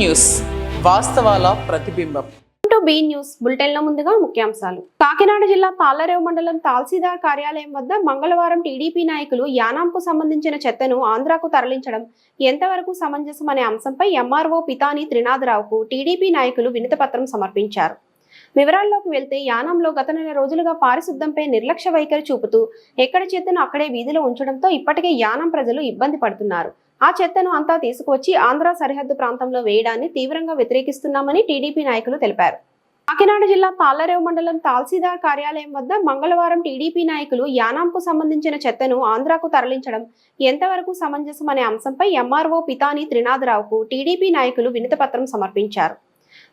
News వాస్తవాల ప్రతిబింబం. B news బులెటిన్లో ముందుగా ముఖ్యాంశాలు. కాకినాడ జిల్లా తాళ్లరేవు మండలం తహసీల్దార్ కార్యాలయం వద్ద మంగళవారం టీడీపీ నాయకులు యానాంకు సంబంధించిన చెత్తను ఆంధ్రాకు తరలించడం ఎంతవరకు సమంజసం అనే అంశంపై ఎంఆర్ఓ పితాని త్రినాథరావుకు టీడీపీ నాయకులు వినతిపత్రం సమర్పించారు. వివరాల్లోకి వెళ్తే యానాంలో గత నెల రోజులుగా పారిశుద్ధ్యంపై నిర్లక్ష్య వైఖరి చూపుతూ ఎక్కడ చెత్తను అక్కడే వీధిలో ఉంచడంతో ఇప్పటికే యానాం ప్రజలు ఇబ్బంది పడుతున్నారు. ఆ చెత్తను అంతా తీసుకువచ్చి ఆంధ్ర సరిహద్దు ప్రాంతంలో వేయడాన్ని తీవ్రంగా వ్యతిరేకిస్తున్నామని టీడీపీ నాయకులు తెలిపారు. కాకినాడ జిల్లా తాళ్లరేవు మండలం తహసీల్దార్ కార్యాలయం వద్ద మంగళవారం టీడీపీ నాయకులు యానాంకు సంబంధించిన చెత్తను ఆంధ్రాకు తరలించడం ఎంతవరకు సమంజసం అనే అంశంపై ఎంఆర్ఓ పితాని త్రినాథరావుకు టీడీపీ నాయకులు వినతిపత్రం సమర్పించారు.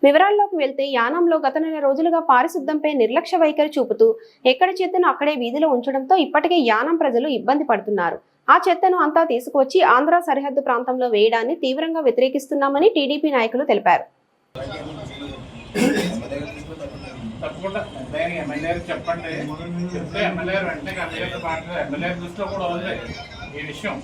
వివరాల్లోకి వెళ్తే యానాంలో గత నెల రోజులుగా పారిశుద్ధ్యంపై నిర్లక్ష్య వైఖరి చూపుతూ ఎక్కడ చెత్తను అక్కడే వీధిలో ఉంచడంతో ఇప్పటికే యానాం ప్రజలు ఇబ్బంది పడుతున్నారు. ఆ చెత్తను అంతా తీసుకువచ్చి ఆంధ్ర సరిహద్దు ప్రాంతంలో వేయడాన్ని తీవ్రంగా వ్యతిరేకిస్తున్నామని టీడీపీ నాయకులు తెలిపారు. తప్పకుండా ఎమ్మెల్యే చెప్పండి, చెప్తే ఎమ్మెల్యే వెంటనే కమిటీతో పాటు ఎమ్మెల్యే దృష్టిలో కూడా ఉంది ఈ విషయం.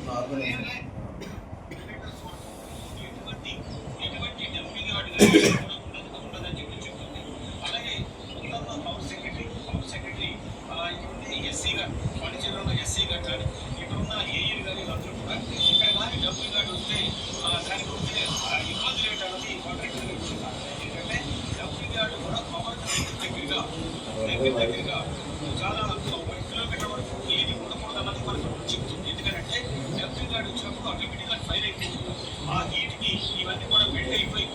చాలా కిలోమీటర్ వరకు ఏది ఉండకూడదన్నది మనకు చెప్తుంది. ఎందుకంటే డబ్బు గార్డు వచ్చినప్పుడు ఆటోమేటిక్గా ఫైర్ అయిపోతుంది. ఆ హీట్కి ఇవన్నీ కూడా బెండ్ అయిపోయి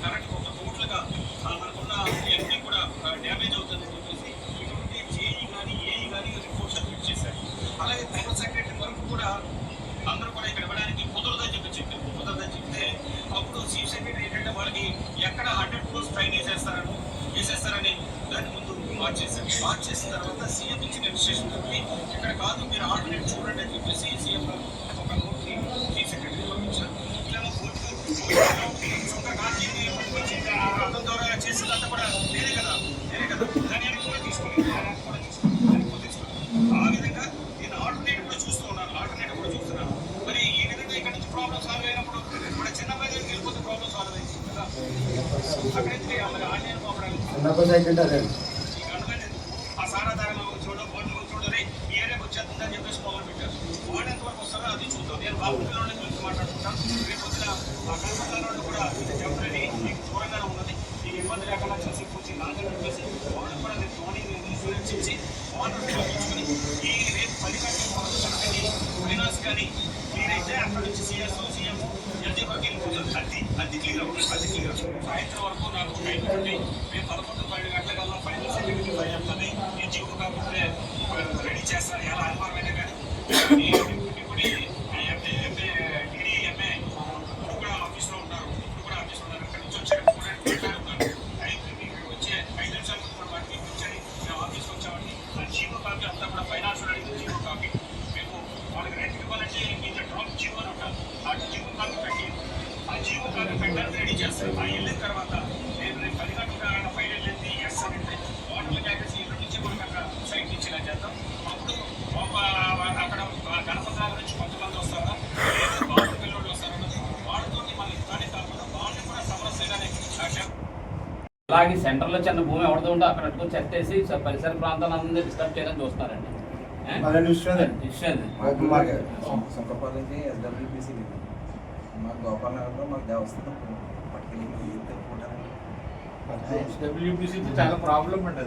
కరెంట్ ఒక టోటల్గా మనకున్న ఎన్ని కూడా డ్యామేజ్ అవుతుందని చెప్పేసి ఇటువంటి జేఈ కానీ ఏఈ కానీ రిపోర్ట్స్ సబ్మిట్ చేశారు. అలాగే ప్రైవేట్ సెక్రటరీ వరకు కూడా అందరూ కూడా ఇక్కడ ఇవ్వడానికి కుదరదని చెప్తే అప్పుడు చీఫ్ సెక్రటరీ ఏంటంటే వాళ్ళకి ఎక్కడ 100 crores ఫైన్ వేసేస్తారని దాన్ని ముందు మార్చేశారు. చేసిన తర్వాత సీఎం ఇచ్చిన రిజిస్ట్రేషన్ తోటి ఇక్కడ కాదు మీరు ఆల్టర్నేట్ చూడండి అని చెప్పేసి సీఎం ఒక నోట్ని చీఫ్ సెక్రటరీ పంపించారు. ఇలా అర్థం ద్వారా చేసిందంతా కూడా నేనే కదా దాని కూడా తీసుకుని ఆ విధంగా నేను ఆల్టర్నేట్ కూడా చూస్తున్నాను. మరి ఈ విధంగా ఇక్కడ నుంచి ప్రాబ్లం సాల్వ్ అయినప్పుడు ఇప్పుడు చిన్న పై దగ్గరికి వెళ్ళిపోతే ప్రాబ్లం సాల్వ్ అయింది కదా. అక్కడైతే మరి ఆన్లైన్ పంపడానికి ఆ సారాధారంలో చూడరే ఈ ఏరియాకి వచ్చేస్తుందని చెప్పేసి మొదలు పెట్టారు. వాడు ఎంతవరకు వస్తారో అది చూద్దాం. నేను బాబులోనే గురించి మాట్లాడుకుంటాను. రేపు వచ్చిన ఆ కల్పనలో కూడా చెప్పలేని మీకు దూరంగానే ఉన్నది. మీకు ఇబ్బంది లేకుండా చేసి కూర్చి నాగని చెప్పేసి వాళ్ళు కూడా నేను ధోని ఇన్సూరెన్స్ ఇచ్చి వాళ్ళు చూపించుకుని ఈ రేపు 10 గంటల వరకు కనుకని ఫైనాన్స్ కానీ మీరైతే అక్కడ నుంచి సీఎం ఎల్జీ వరకు వెళ్ళిపోతారు. అది క్లియర్ అవుతుంది. సాయంత్రం వరకు నాకు టైం ఉంది. మేము 11-12 గంటలకల్లా ఫైనల్ సెక్రటరీ ఫైల్ చెప్తుంది. నేను జీవో కాకపోతే రెడీ చేస్తాను. ఎలా అనుమానమైనా కానీ ఇప్పుడు ఎంఏ ఇప్పుడు కూడా ఆఫీస్లో ఉన్నారు. అక్కడి నుంచి వచ్చారు. వచ్చే 5 నిమిషాల ముందు కూడా వాటికి వచ్చాయి. మేము ఆఫీస్కి వచ్చామండి. ఆ జీవో కాపీ అంతా కూడా ఫైనాన్స్ అడిగింది. జీవో కాపీ మేము వాళ్ళకి రేట్ ఇవ్వాలంటే మీద డ్రాప్ జీవో అని ఉంటారు. ఆ జీవో కాపీ పెట్టి ఆ జీవో కాపీ పెట్టడానికి రెడీ చేస్తారు. ఆ వెళ్ళిన తర్వాత నేను 10 గంటల ఫైల్ వెళ్ళింది ఎస్ అంటే వాటర్ క్యాకెట్స్ ఇల్లు నుంచి మనకు అక్కడ సైట్ నుంచి ఇలా చేద్దాం. అప్పుడు అక్కడ గణపతి నుంచి కొంతమంది వస్తారా లేదా బాబు పిల్లలు వస్తారన్నది వాళ్ళతో మళ్ళీ కానీ కాకుండా వాళ్ళని కూడా సమస్యగానే. అలాగే సెంటర్లో చిన్న భూమి ఎవరితో ఉంటే అక్కడ చెత్తేసి పరిసర ప్రాంతాలందరూ డిస్టర్బ్ చేయడానికి చూస్తారండి. గోపాలనగర్లో మాకు దేవస్థానం చాలా ప్రాబ్లం అండి.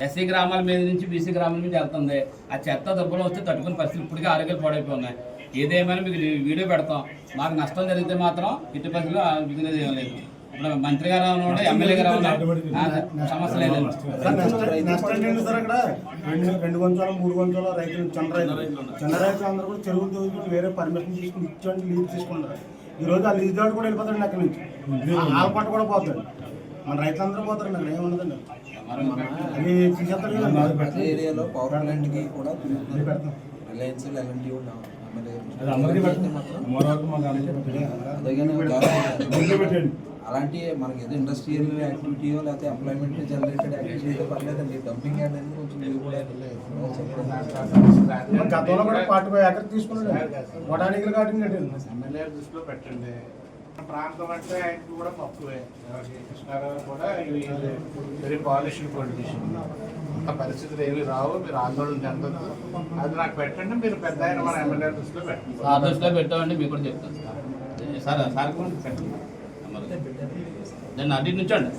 ఎస్సీ గ్రామాల మీద నుంచి బీసీ గ్రామాల మీద వెళ్తుంది. ఆ చెత్త దుబ్బలో వస్తే తట్టుకునే పరిస్థితులు ఇప్పటికే ఆరోగ్యాలు పాడైపోయి ఉన్నాయి. ఏదేమైనా మీకు వీడియో పెడతాం. మాకు నష్టం జరిగితే మాత్రం ఇటు పరిస్థితుల్లో విధినేది ఏం లేదు. ఇప్పుడు మంత్రి గారు ఉన్నాడు, ఎమ్మెల్యే గారు ఉన్నాడు, సమస్య లేదు. 2 గంటలు 3 గంటలు రైతులు చిన్న రైతులు అందరూ కూడా చెరువులు తోడుకుంటూ వేరే పర్మిషన్ తీసుకుని ఇచ్చేవాడికి లీజ్ తీసుకున్నారు. ఈరోజు ఆ లీజ్ దాడు కూడా వెళ్ళిపోతాడు అక్కడి నుంచి. ఆల పట్ట కూడా పోతాడు. మన రైతులందరూ పోతారండి. అక్కడ ఏముండదండి. అది తీసేస్తాడు. ఏరియాలో పవర్ ప్లాంట్కి కూడా రిలయన్స్ ఎల్ఎన్టీ అలాంటి మనకి ఏదో ఇండస్ట్రియల్ యాక్టివిటీయో లేకపోతే ఎంప్లాయ్మెంట్ జనరేటెడ్ యాక్టివిటీ అయితే పర్లేదండి. డంపింగ్ యార్డ్ అనేది కొంచెం లీవ్ కూడా గతంలో కూడా 45 ఎకర్ తీసుకున్నాడు బొటానికల్ గార్డెన్ కట్టింది. ఎమ్మెల్యే దృష్టిలో పెట్టండి. ప్రాంతం అంటే ఆయనకి కూడా తక్కువే. కృష్ణారావు కూడా వెరీ పాలిష్డ్ పొలిటీషియన్. అంత పరిస్థితులు ఏమి రావు, మీరు ఆందోళన చెందదు. అది నాకు పెట్టండి, మీరు పెద్ద ఆయన మన ఎమ్మెల్యే దృష్టిలో పెట్టండి. ఆ దృష్టిలో పెట్టామండి, మీకు కూడా చెప్తాను సార్. సార్ కూడా పెట్టండి. నేను అటు నుంచండి.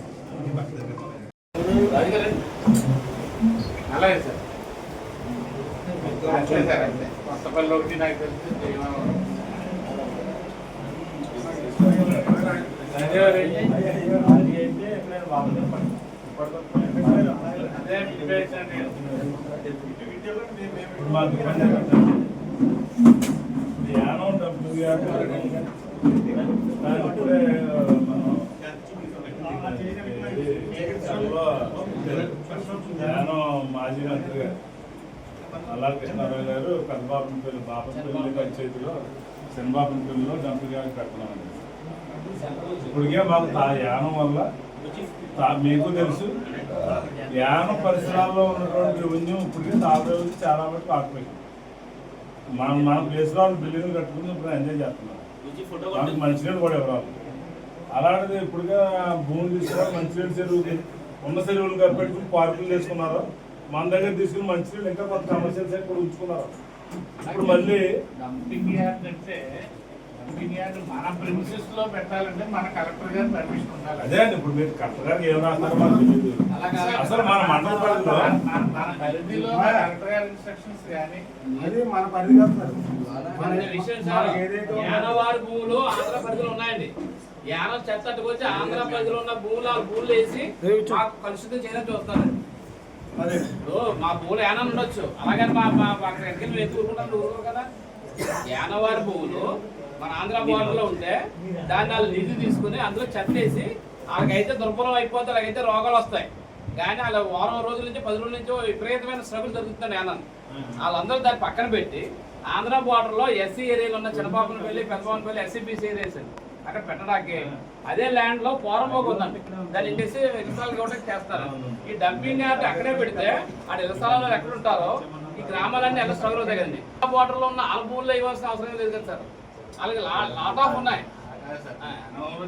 అలాగే సార్. అట్లే సార్, అంటే కొత్తపల్లి ఒకటి నాకు తెలిసి మాజీ మంత్రిగా అల్లారి కృష్ణారావు గారు పెద్దబాబుపల్లి బాపపల్లి పంచాయతీలో శనిబాబుపల్లిలో డంపింగ్ యార్డ్ పెడుతున్నామండి. ఇప్పటికే మాకు యానం వల్ల మీకు తెలుసు, యానం పరిసరాల్లో ఉన్నటువంటి రెవెన్యూ ఇప్పటికే తాగుతుంది చాలా వరకు ఆగిపోయింది. మన ప్లేస్లో బిల్డింగ్లు కట్టుకుని ఇప్పుడు ఎంజాయ్ చేస్తున్నాం. మనకు మంచినీళ్ళు కూడా ఎవరు. అలాంటిది ఇప్పుడుగా భూములు తీసుకోవాలి, మంచినీళ్ళు చెరువులు ఉన్న చెరువులు కప్పెట్టుకుని పార్కులు చేసుకున్నారు. మన దగ్గర తీసుకుని మంచినీళ్ళు ఇంకా కొంత కమర్షియల్ సైడ్ కూడా ఉంచుకున్నారు. ఇప్పుడు మళ్ళీ డంపింగ్ యార్డ్ అంటే డంపింగ్ యార్డ్ మన ప్రిమిసెస్ లో పెట్టాలంటే మన కలెక్టర్ గారు పర్మిషన్ ఉండాలి. అదే అండి, ఇప్పుడు మీరు కలెక్టర్ గారికి ఏం రాస్తారో మాకు తెలియదు. అసలు మన మండల పరిధిలో మన పరిధిలో కలెక్టర్ గారి ఇన్స్ట్రక్షన్స్ కానీ అది మన పరిధి కాదు సార్. యానవారి భూములు ఆంధ్ర పరిధిలో ఉన్నాయండి. యానం చెత్త వచ్చి ఆంధ్ర పరిధిలో ఉన్న భూములు వేసి మాకు కలుషితం చేయడం చూస్తారండి. మా భూములు యానం ఉండొచ్చు, అలాగని మా ఎక్కడికి ఎత్తుకుంటాం ఊరు కదా. యానవారి భూములు మన ఆంధ్ర బోర్డర్లో ఉంటే దాన్ని వాళ్ళు నిధి తీసుకుని అందులో చెత్త వేసి వాళ్ళకైతే దుర్బలం అయిపోతే అలాగైతే రోగాలు వస్తాయి. కానీ వాళ్ళ వారం రోజుల నుంచి 10 రోజుల నుంచి విపరీతమైన స్ట్రగుల్ జరుగుతుంది యానం. వాళ్ళందరూ దాన్ని పక్కన పెట్టి ఆంధ్ర బోర్డర్లో ఎస్సీ ఏరియాలో ఉన్న చిన్నపాపనపల్లి పెద్దపాపనపల్లి ఎస్సీబీసీ ఏరియాస్ అక్కడ పెట్టడానికి అదే ల్యాండ్ లో పోరంబోగ ఉందండి. దాన్ని ఇంటేసి ఇళ్ళ గౌటకి చేస్తారు. ఈ డంపింగ్ యార్డ్ అక్కడే పెడితే ఆ ఇళ్ళ స్థలాల్లో ఎక్కడ ఉంటారో ఈ గ్రామాలన్నీ ఎలా స్ట్రగుల్ అవుతాయి కదండి. బోర్డర్ లో ఉన్న ఆల భూముల్లో ఇవ్వాల్సిన అవసరం లేదు కదా సార్. అలాగే లాట్ ఆఫ్ ఉన్నాయి.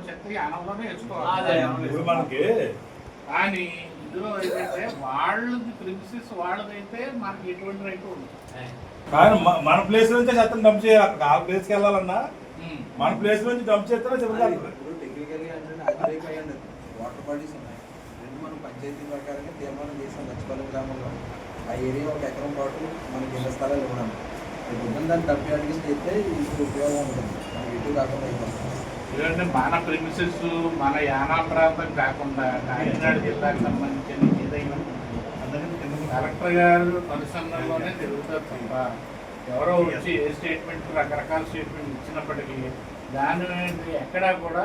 చెత్త యానంలోనే వేసుకోవాలి. ఇప్పుడు మనకి కానీ ఇందులో ఏంటంటే వాళ్ళది ప్రిమిసెస్ వాళ్ళదైతే మనకి ఎటువంటి రైట్ ఉంది. కానీ మన ప్లేస్ నుంచి చెత్తను డంప్ చేయాలి. అక్కడ ఆ ప్లేస్కి వెళ్ళాలన్నా మన ప్లేస్ నుంచి డంప్ చేస్తేనే చెప్తారు. ఇప్పుడు టెక్నికల్లీ అంటే అతిరేక అయ్యండి. వాటర్ బాడీస్ ఉన్నాయి. రెండు మనం పంచాయతీ ప్రకారంగా తీర్మానం చేసాం. లచ్చిపల్లి గ్రామంలో ఆ ఏరియా 1 ఎకరం పాటు మనకి ఇళ్ల స్థలాలు ఇవ్వడం. ఇప్పుడు దాన్ని డంప్ యార్డ్కి చేస్తే ఇప్పుడు ఉపయోగం ఉంటుంది. మనకి ఇటు కాకుండా అయిపోతుంది. ఎందుకంటే మన ప్రిమిసెస్ మన యానా ప్రాంతం కాకుండా కాకినాడ జిల్లాకు సంబంధించిన ఏదైనా కలెక్టర్ గారు పరిశ్రమలోనే తిరుగుతారు తప్ప ఎవరో వచ్చి ఏ స్టేట్మెంట్ రకరకాల స్టేట్మెంట్ ఇచ్చినప్పటికీ దాని ఎక్కడా కూడా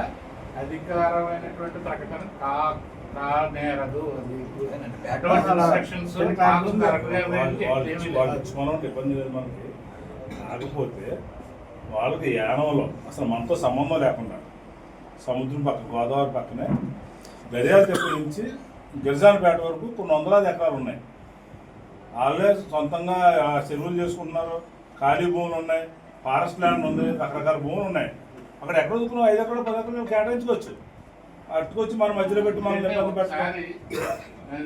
అధికారమైనటువంటి ప్రకటన కానేరదు. ఇబ్బంది లేదు మనకి. కాకపోతే వాళ్ళకి యానంలో అసలు మనతో సంబంధం లేకుండా సముద్రం పక్కన గోదావరి పక్కనే దర్యాల తెప్ప నుంచి గిరిజానపేట వరకు కొన్ని వందలాది ఎకరాలు ఉన్నాయి. వాళ్ళే సొంతంగా చెరువులు చేసుకుంటున్నారు. ఖాళీ భూములు ఉన్నాయి, ఫారెస్ట్ ల్యాండ్ ఉంది, రకరకాల భూములు ఉన్నాయి. అక్కడ ఎక్కడ దొరుకుతున్నాం 5 ఎకరాలు 10 ఎకరాలు కేటాయించుకోవచ్చు. అట్టుకొచ్చి మన మధ్యలో పెట్టి మనం ఇబ్బంది పెట్టాలి.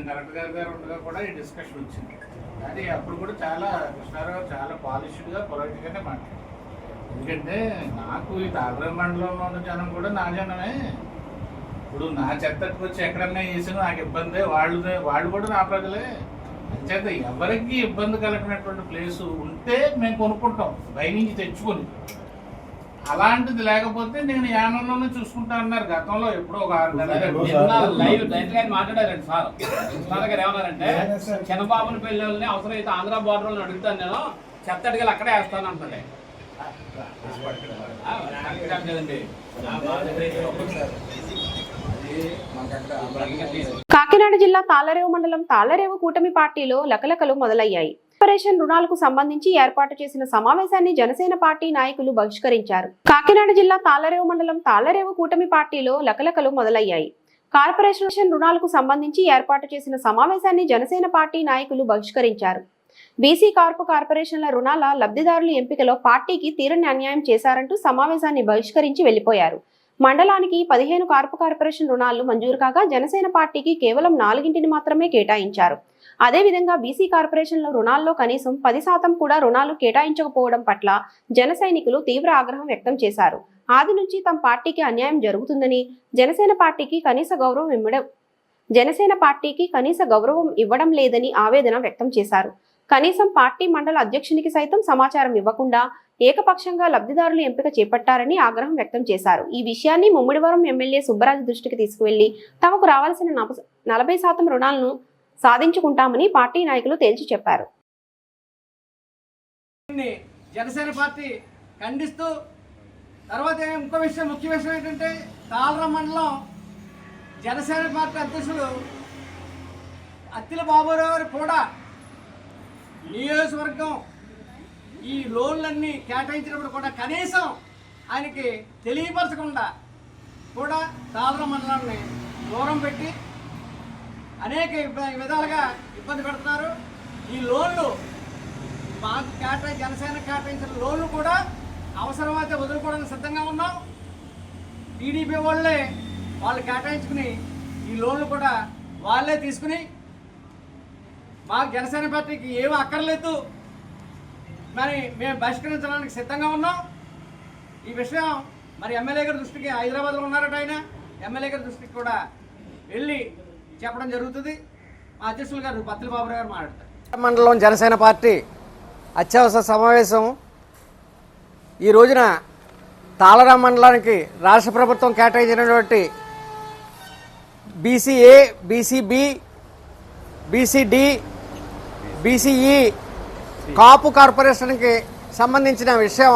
కలెక్టర్ గారు ఉండగా కూడా ఈ డిస్కషన్ వచ్చింది. కానీ అప్పుడు కూడా చాలా కృష్ణారావు చాలా పాలిష్డ్గా పొలైట్గానే మాట్లాడారు. ఎందుకంటే నాకు ఈ తాగర మండలంలో ఉన్న జనం కూడా నా జనమే. ఇప్పుడు నా చెత్తకు వచ్చి ఎక్కడన్నా వేసినా నాకు ఇబ్బందే, వాళ్ళు కూడా నా ప్రజలే. అంచేత ఎవరికి ఇబ్బంది కలిగినటువంటి ప్లేసు ఉంటే మేము కొనుక్కుంటాం బయట నుంచి తెచ్చుకొని. అలాంటిది లేకపోతే నేను యానంలోనే చూసుకుంటా అన్నారు గతంలో. ఎప్పుడో ఒక 6 నెలలు లైవ్ డైరెక్ట్ గా మాట్లాడారండి సార్. కృష్ణారావు గారు ఏమన్నారంటే చిన్నబాబుని పెళ్ళి అవసరం అయితే ఆంధ్ర బోర్డర్లో అడుగుతాను, నేను చెత్త అడిగేది అక్కడే వేస్తాను అంటాడే. కాకినాడ జిల్లా తాళ్లరేవు మండలం తాళ్లరేవు కూటమి పార్టీలో లకలకలు మొదలయ్యాయి. కార్పొరేషన్ రుణాలకు సంబంధించి ఏర్పాటు చేసిన సమావేశాన్ని జనసేన పార్టీ నాయకులు బహిష్కరించారు. కాకినాడ జిల్లా తాళ్లరేవు మండలం తాళ్లరేవు కూటమి పార్టీలో లకలకలు మొదలయ్యాయి. కార్పొరేషన్ రుణాలకు సంబంధించి ఏర్పాటు చేసిన సమావేశాన్ని జనసేన పార్టీ నాయకులు బహిష్కరించారు. బీసీ కార్పొరేషన్ల రుణాల లబ్ధిదారుల ఎంపికలో పార్టీకి తీరని అన్యాయం చేశారంటూ సమావేశాన్ని బహిష్కరించి వెళ్లిపోయారు. మండలానికి 15 కార్పొరేషన్ రుణాలు మంజూరు కాగా జనసేన పార్టీకి కేవలం 4 మాత్రమే కేటాయించారు. అదేవిధంగా బీసీ కార్పొరేషన్ల రుణాల్లో కనీసం 10% కూడా రుణాలు కేటాయించకపోవడం పట్ల జన సైనికులు తీవ్ర ఆగ్రహం వ్యక్తం చేశారు. ఆది నుంచి తమ పార్టీకి అన్యాయం జరుగుతుందని జనసేన పార్టీకి కనీస గౌరవం ఇవ్వడం లేదని ఆవేదన వ్యక్తం చేశారు. కనీసం పార్టీ మండల అధ్యక్షునికి సైతం సమాచారం ఇవ్వకుండా ఏకపక్షంగా లబ్ధిదారులు ఎంపిక చేపట్టారని ఆగ్రహం వ్యక్తం చేశారు. ఈ విషయాన్ని ముమ్మిడివరం ఎమ్మెల్యే సుబ్బరాజు దృష్టికి తీసుకువెళ్లి తమకు రావాల్సిన 40% రుణాలను సాధించుకుంటామని పార్టీ నాయకులు తేల్చి చెప్పారు. జనసేన పార్టీ ఖండిస్తూ తర్వాత ఇంకో విషయం, ముఖ్య విషయం ఏంటంటే తాళ్లరేవు మండలం జనసేన పార్టీ అధ్యక్షులు అత్తిల బాబురావు గారు కూడా నియోజకవర్గం ఈ లోన్లన్నీ కేటాయించినప్పుడు కూడా కనీసం ఆయనకి తెలియపరచకుండా కూడా తాళ్లరేవు మండలాన్ని దూరం పెట్టి అనేక విధాలుగా ఇబ్బంది పెడుతున్నారు. ఈ లోన్లు మాకు జనసేన కేటాయించిన లోన్లు కూడా అవసరమైతే వదులుకోవడానికి సిద్ధంగా ఉన్నాం. టీడీపీ వాళ్ళు కేటాయించుకుని ఈ లోన్లు కూడా వాళ్ళే తీసుకుని మాకు జనసేన పార్టీకి ఏమీ అక్కర్లేదు మరి మేము బహిష్కరించడానికి సిద్ధంగా ఉన్నాం. ఈ విషయం మరి ఎమ్మెల్యే గారి దృష్టికి, హైదరాబాద్లో ఉన్నారట ఆయన, ఎమ్మెల్యే గారి దృష్టికి కూడా వెళ్ళి చెప్పడం జరుగుతుంది. మా అధ్యక్షులు గారు బత్తిల బాబురావు గారు మాట్లాడతారు. మండలం జనసేన పార్టీ అత్యవసర సమావేశం ఈ రోజున తాళ్లరేవు మండలానికి రాష్ట్ర ప్రభుత్వం కేటాయించినటువంటి బీసీఏ, బీసీబీ, బీసీడి, బీసీఈ కాపు కార్పొరేషన్కి సంబంధించిన విషయం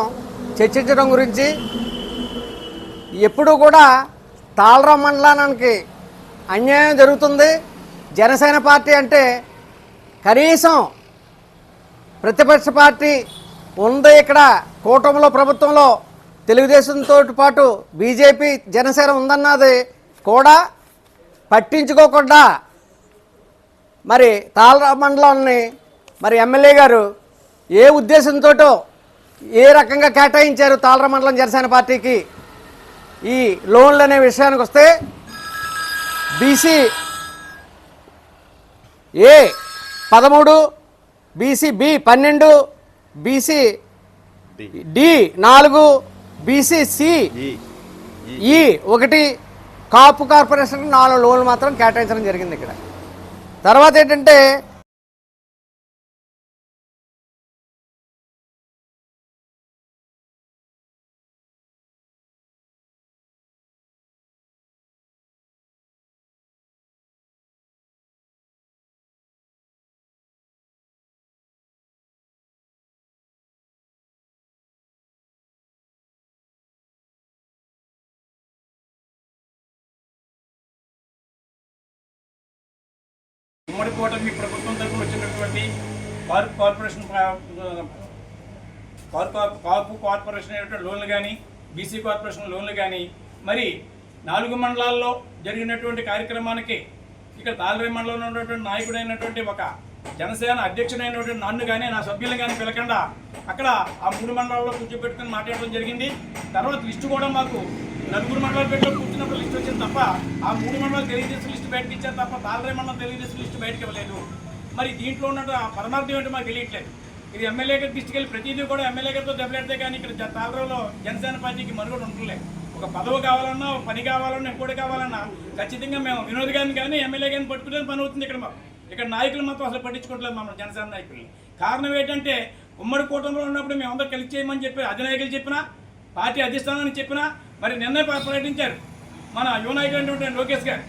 చర్చించడం గురించి, ఎప్పుడూ కూడా తాళ్లరేవు మండలానికి అన్యాయం జరుగుతుంది. జనసేన పార్టీ అంటే కనీసం ప్రతిపక్ష పార్టీ ఉంది ఇక్కడ కూటమిలో, ప్రభుత్వంలో తెలుగుదేశంతో పాటు బీజేపీ, జనసేన ఉందన్నది కూడా పట్టించుకోకుండా మరి తాళ్లరేవు మండలాన్ని మరి ఎమ్మెల్యే గారు ఏ ఉద్దేశంతో ఏ రకంగా కేటాయించారు తాళ్లరేవు మండలం జనసేన పార్టీకి ఈ లోన్లు అనే విషయానికి వస్తే, BC A 13, BC B 12, BC D 4, BC C E 1 Kapu corporation 4 లోన్లు మాత్రం కేటాయించడం జరిగింది ఇక్కడ. తర్వాత ఏంటంటే ఉమ్మడి కూటమి ప్రభుత్వం తరఫున వచ్చినటువంటి కాపు కార్పొరేషన్ అయినటువంటి లోన్లు కానీ, బీసీ కార్పొరేషన్ లోన్లు కానీ, మరి 4 మండలాల్లో జరిగినటువంటి కార్యక్రమానికి ఇక్కడ తాళ్లరేవు మండలంలో ఉన్నటువంటి నాయకుడైనటువంటి ఒక జనసేన అధ్యక్షుడైనటువంటి నన్ను కానీ నా సభ్యులను కానీ పిలకుండా అక్కడ ఆ 3 మండలాల్లో కూర్చోబెట్టుకుని మాట్లాడడం జరిగింది. తర్వాత లిస్టు కూడా మాకు 4 మండలాలు పెట్టుకొని కూర్చున్నప్పుడు లిస్ట్ వచ్చింది తప్ప ఆ 3 మండలాలు తెలుగుదేశం లిస్టు బయటకు ఇచ్చారు తప్ప తాళ్లరేవు మండలం తెలుగుదేశం లిస్టు బయటకు ఇవ్వలేదు. మరి దీంట్లో ఉన్న పరమార్థం ఏంటో మాకు తెలియట్లేదు. ఇది ఎమ్మెల్యే గారి దృష్టికి వెళ్ళి ప్రతిదీ కూడా ఎమ్మెల్యే గారితో దెబ్బలాడితే కానీ ఇక్కడ తాళ్లరేవులో జనసేన పార్టీకి మనుగడ ఉండలేదు. ఒక పదవి కావాలన్నా, ఒక పని కావాలన్నా, ఇంకోటి కావాలన్నా ఖచ్చితంగా మేము వినోద్ గారిని కానీ ఎమ్మెల్యే గారిని పట్టుకునే పని అవుతుంది. ఇక్కడ నాయకులు మాత్రం అసలు పట్టించుకోవట్లేదు మమ్మల్ని జనసేన నాయకుల్ని. కారణం ఏంటంటే ఉమ్మడి కూటమిలో ఉన్నప్పుడు మేమందరూ కలిసి చేయమని చెప్పి అధినాయకులు చెప్పినా, పార్టీ అధిష్టానాన్ని చెప్పినా, మరి నిన్నే ప్రకటించారు మన యువ నాయకుడు అయినటువంటి లోకేష్ గారు,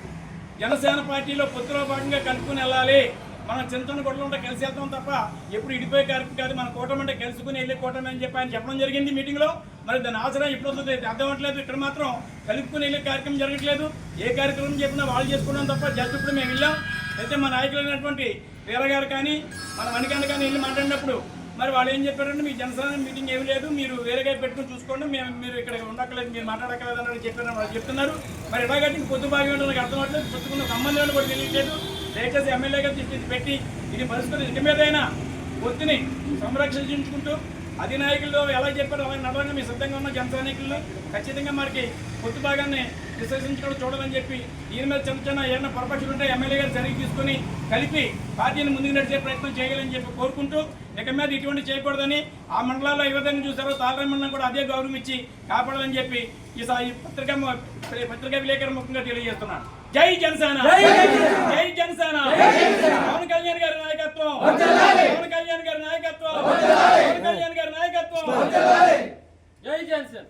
జనసేన పార్టీలో పొత్తులో భాగంగా కలుపుకుని వెళ్ళాలి, మనం చింతన గొడవలు ఉంటే కలిసి వెళ్తాం తప్ప ఎప్పుడు ఇడిపోయే కార్యక్రమం కాదు, మన కూటమి అంటే కలుసుకుని వెళ్ళే కూటమి అని చెప్పి ఆయన చెప్పడం జరిగింది మీటింగ్లో. మరి దాని ఆచరణ ఇప్పుడు అర్థం అవ్వట్లేదు. ఇక్కడ మాత్రం కలుపుకుని వెళ్ళే కార్యక్రమం జరగట్లేదు. ఏ కార్యక్రమం చెప్పినా వాళ్ళు చేసుకున్నాం తప్ప జస్ట్ ఇప్పుడు మేము వెళ్ళాం. అయితే మా నాయకులైనటువంటి వీరగారు కానీ మన మణికంఠ కానీ వెళ్ళి మాట్లాడినప్పుడు మరి వాళ్ళు ఏం చెప్పారంటే మీ జనసేన మీటింగ్ ఏమి లేదు, మీరు వేరేగా పెట్టుకుని చూసుకోండి, మీరు ఇక్కడ ఉండక్కలేదు, మీరు మాట్లాడక్కలేదు అన్నది చెప్పారని వాళ్ళు చెప్తున్నారు. మరి ఇలాగైతే ఇంక పొద్దు భాగం నాకు అర్థం అవ్వట్లేదు, పుచ్చుకున్న సంబంధాలు కూడా తెలియట్లేదు. దయచేసి ఎమ్మెల్యే గారు తీసుకొచ్చి పెట్టి ఇది పరిస్థితి ఇంటి మీదైనా ఒత్తిని సంరక్షించుకుంటూ అధినాయకులు ఎలా చెప్పారో అలా నడవంగా మీ సిద్ధంగా ఉన్న జన సైనికులు ఖచ్చితంగా మనకి పొత్తు భాగాన్ని విశ్లేషించడం చూడాలని చెప్పి దీని మీద చిన్న చిన్న ఏమైనా పొరపాట్లు ఉంటే ఎమ్మెల్యే గారు సరిగ్గా తీసుకొని కలిపి పార్టీని ముందుకు నడిచే ప్రయత్నం చేయాలని చెప్పి కోరుకుంటూ ఇక మీద ఇటువంటి చేయకూడదని ఆ మండలాల్లో ఏ విధంగా చూసారో తాళరాయి మండలం కూడా అదే గౌరవం ఇచ్చి కాపాడాలని చెప్పి ఈ పత్రికా విలేకరుల ముఖ్యంగా తెలియజేస్తున్నాను. జై జనసేన, జై జనసేన, పవన్ కళ్యాణ్ గారి నాయకత్వం, పవన్ కళ్యాణ్ గారి నాయకత్వం, పవన్ కళ్యాణ్ గారి నాయకత్వం, జై జనసేన.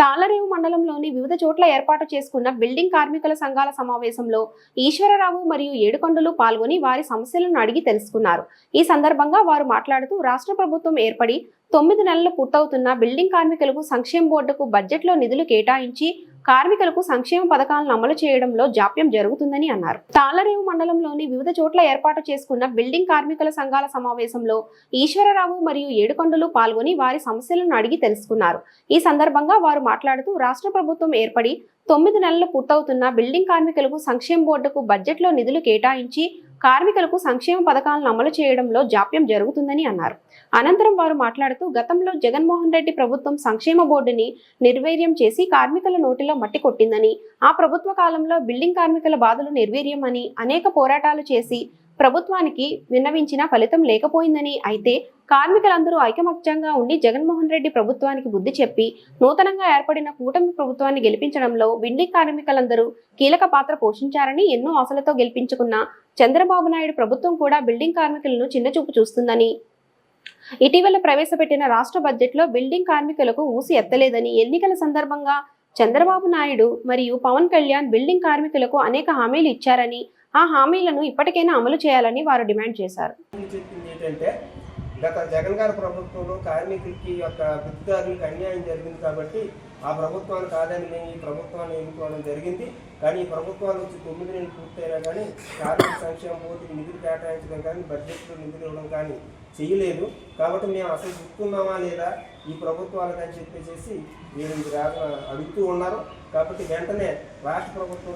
తాళ్లరేవు మండలంలోని వివిధ చోట్ల ఏర్పాటు చేసుకున్న బిల్డింగ్ కార్మికుల సంఘాల సమావేశంలో ఈశ్వరరావు మరియు ఏడుకొండలు పాల్గొని వారి సమస్యలను అడిగి తెలుసుకున్నారు. ఈ సందర్భంగా వారు మాట్లాడుతూ రాష్ట్ర ప్రభుత్వం ఏర్పడి 9 నెలలు పూర్తవుతున్న బిల్డింగ్ కార్మికులకు సంక్షేమ బోర్డుకు బడ్జెట్లో నిధులు కేటాయించి కార్మికులకు సంక్షేమ పథకాలను అమలు చేయడంలో జాప్యం జరుగుతుందని అన్నారు. తాళ్లరేవు మండలంలోని వివిధ చోట్ల ఏర్పాటు చేసుకున్న బిల్డింగ్ కార్మికుల సంఘాల సమావేశంలో ఈశ్వరరావు మరియు ఏడుకొండలు పాల్గొని వారి సమస్యలను అడిగి తెలుసుకున్నారు. ఈ సందర్భంగా వారు మాట్లాడుతూ రాష్ట్ర ప్రభుత్వం ఏర్పడి 9 నెలలు పూర్తవుతున్న బిల్డింగ్ కార్మికులకు సంక్షేమ బోర్డుకు బడ్జెట్లో నిధులు కేటాయించి కార్మికులకు సంక్షేమ పథకాలను అమలు చేయడంలో జాప్యం జరుగుతుందని అన్నారు. అనంతరం వారు మాట్లాడుతూ గతంలో జగన్మోహన్ రెడ్డి ప్రభుత్వం సంక్షేమ బోర్డుని నిర్వీర్యం చేసి కార్మికుల నోటిలో మట్టి కొట్టిందని, ఆ ప్రభుత్వ కాలంలో బిల్డింగ్ కార్మికుల బాధలు నిర్వీర్యం అని అనేక పోరాటాలు చేసి ప్రభుత్వానికి విన్నవించిన ఫలితం లేకపోయిందని, అయితే కార్మికులందరూ ఐకమత్యంగా ఉండి జగన్మోహన్ రెడ్డి ప్రభుత్వానికి బుద్ధి చెప్పి నూతనంగా ఏర్పడిన కూటమి ప్రభుత్వాన్ని గెలిపించడంలో బిల్డింగ్ కార్మికులందరూ కీలక పాత్ర పోషించారని, ఎన్నో ఆశలతో గెలిపించుకున్న చంద్రబాబు నాయుడు ప్రభుత్వం కూడా బిల్డింగ్ కార్మికులను చిన్నచూపు చూస్తుందని, ఇటీవల ప్రవేశపెట్టిన రాష్ట్ర బడ్జెట్లో బిల్డింగ్ కార్మికులకు ఊసి ఎత్తలేదని, ఎన్నికల సందర్భంగా చంద్రబాబు నాయుడు మరియు పవన్ కళ్యాణ్ బిల్డింగ్ కార్మికులకు అనేక హామీలు ఇచ్చారని, ఆ హామీలను ఇప్పటికైనా అమలు చేయాలని వారు డిమాండ్ చేశారు. చెప్పింది ఏంటంటే గత జగన్ గారి ప్రభుత్వంలో కార్మికులకి యొక్క వృత్తిదారులకు అన్యాయం జరిగింది కాబట్టి ఆ ప్రభుత్వాన్ని కాదని మేము ఈ ప్రభుత్వాన్ని ఎన్నుకోవడం జరిగింది. కానీ ఈ ప్రభుత్వాలు వచ్చి 9 నెలలు పూర్తయినా కానీ కార్మిక సంక్షేమ బోర్డుకి నిధులు కేటాయించడం కానీ బడ్జెట్లో నిధులు ఇవ్వడం కానీ చేయలేదు. కాబట్టి మేము అసలు గుర్తున్నామా లేదా ఈ ప్రభుత్వాలకు అని చెప్పేసి వీళ్ళు అడుగుతూ ఉన్నారు. కాబట్టి వెంటనే రాష్ట్ర ప్రభుత్వం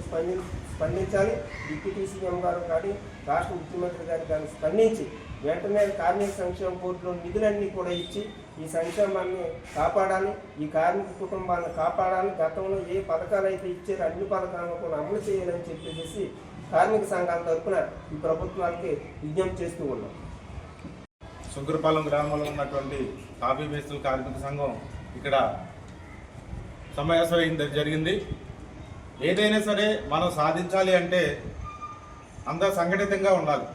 స్పందించాలి. డిప్యూటీ సీఎం గారు కానీ రాష్ట్ర ముఖ్యమంత్రి గారు కానీ స్పందించి వెంటనే కార్మిక సంక్షేమ బోర్డులో నిధులన్నీ కూడా ఇచ్చి ఈ సంక్షేమాన్ని కాపాడాలి, ఈ కార్మిక కుటుంబాలను కాపాడాలి. గతంలో ఏ పథకాలు అయితే ఇచ్చారో అన్ని పథకాలను కూడా అమలు చేయాలని చెప్పేసి కార్మిక సంఘాల తరఫున ఈ ప్రభుత్వానికి విజ్ఞప్తి చేస్తూ ఉన్నాం. శంకరపాలెం గ్రామంలో ఉన్నటువంటి కాఫీ మేస్త్రుల కార్మిక సంఘం ఇక్కడ సమావేశం జరిగింది. ఏదైనా సరే మనం సాధించాలి అంటే అందరూ సంఘటితంగా ఉండాలి.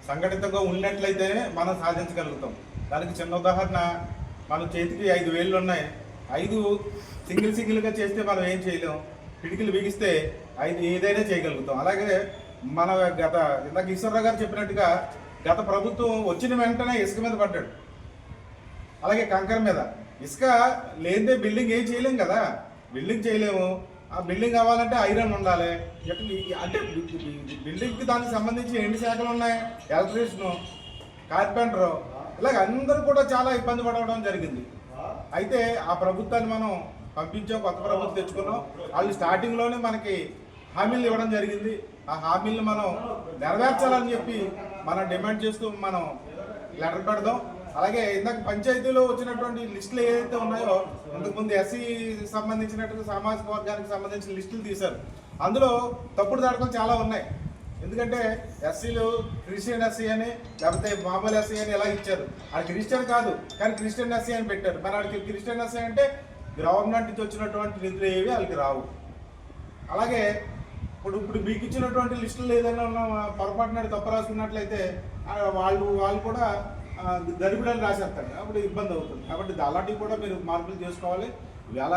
సంఘటితంగా ఉన్నట్లయితేనే మనం సాధించగలుగుతాం. దానికి చిన్న ఉదాహరణ, మన చేతికి 5 వేళ్ళు ఉన్నాయి. 5 సింగిల్గా చేస్తే మనం ఏం చేయలేం. పిడికిలు బిగిస్తే 5 ఏదైనా చేయగలుగుతాం. అలాగే మన ఇందాక ఈశ్వరరావు గారు చెప్పినట్టుగా గత ప్రభుత్వం వచ్చిన వెంటనే ఇసుక మీద పడ్డాడు, అలాగే కంకర మీద. ఇసుక లేదే బిల్డింగ్ ఏం చేయలేం కదా, బిల్డింగ్ చేయలేము. ఆ బిల్డింగ్ అవ్వాలంటే ఐరన్ ఉండాలి. అంటే బిల్డింగ్కి దానికి సంబంధించి ఎన్ని శాఖలు ఉన్నాయి, ఎలక్ట్రీషియను, కార్పెంటరు, ఇలాగ అందరూ కూడా చాలా ఇబ్బంది పడవడం జరిగింది. అయితే ఆ ప్రభుత్వాన్ని మనం పంపించాం, కొత్త ప్రభుత్వం తెచ్చుకున్నాం. వాళ్ళు స్టార్టింగ్లోనే మనకి హామీలు ఇవ్వడం జరిగింది. ఆ హామీలను మనం నెరవేర్చాలని చెప్పి మనం డిమాండ్ చేస్తూ మనం లెటర్ పెడదాం. అలాగే ఇందాక పంచాయతీలో వచ్చినటువంటి లిస్టులు ఏదైతే ఉన్నాయో, ఇంతకుముందు ఎస్సీ సంబంధించినట్టు సామాజిక వర్గానికి సంబంధించిన లిస్టులు తీశారు. అందులో తప్పుడు దాడులు చాలా ఉన్నాయి. ఎందుకంటే ఎస్సీలు క్రిస్టియన్ ఎస్సీ అని, లేకపోతే మామూలు ఎస్సీ అని ఎలా ఇచ్చారు. అది క్రిస్టియన్ కాదు కానీ క్రిస్టియన్ ఎస్సీ అని పెట్టారు. మరి వాడికి క్రిస్టియన్ ఎస్సీ అంటే గవర్నమెంట్ నుంచి వచ్చినటువంటి నిధులు ఏవి వాళ్ళకి రావు. అలాగే ఇప్పుడు మీకు ఇచ్చినటువంటి లిస్టులు ఏదైనా పొరపాటున తప్పు రాసుకున్నట్లయితే వాళ్ళు కూడా గరిబిడని రాసేస్తారు, అప్పుడు ఇబ్బంది అవుతుంది. కాబట్టి అలాంటివి కూడా మీరు మార్పులు చేసుకోవాలి. ఇవాళ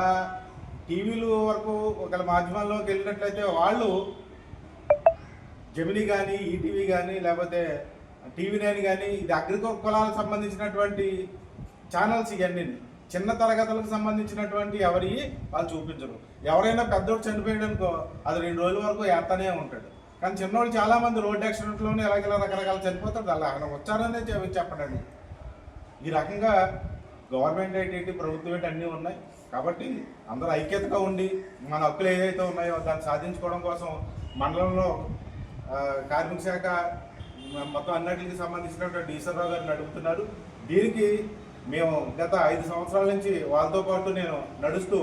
టీవీలు వరకు ఒకవేళ మాధ్యమాల్లోకి వెళ్ళినట్లయితే వాళ్ళు జెమినీ కానీ, ఈటీవీ కానీ, లేకపోతే TV9 కానీ, ఇది అగ్రికులాలకు సంబంధించినటువంటి ఛానల్స్ ఇవన్నీ చిన్న తరగతులకు సంబంధించినటువంటి ఎవరి వాళ్ళు చూపించరు. ఎవరైనా పెద్దోడు చనిపోయాడనుకో అది 2 రోజుల వరకు ఏస్తానే ఉంటాడు. కానీ చిన్నోళ్ళు చాలామంది రోడ్ యాక్సిడెంట్లోనే ఇలా రకరకాల చనిపోతారు. అలా అక్కడ వచ్చారనే చెప్పండి. ఈ రకంగా గవర్నమెంట్ ఏంటి, ప్రభుత్వం ఏంటి అన్నీ ఉన్నాయి. కాబట్టి అందరూ ఐక్యతగా ఉండి మన హక్కులు ఏదైతే ఉన్నాయో దాన్ని సాధించుకోవడం కోసం మండలంలో కార్మిక శాఖ మొత్తం అన్నిటికి సంబంధించినటువంటి ఈశ్వరరావు గారిని అడుగుతున్నారు. దీనికి మేము గత 5 సంవత్సరాల నుంచి వాళ్ళతో పాటు నేను నడుస్తూ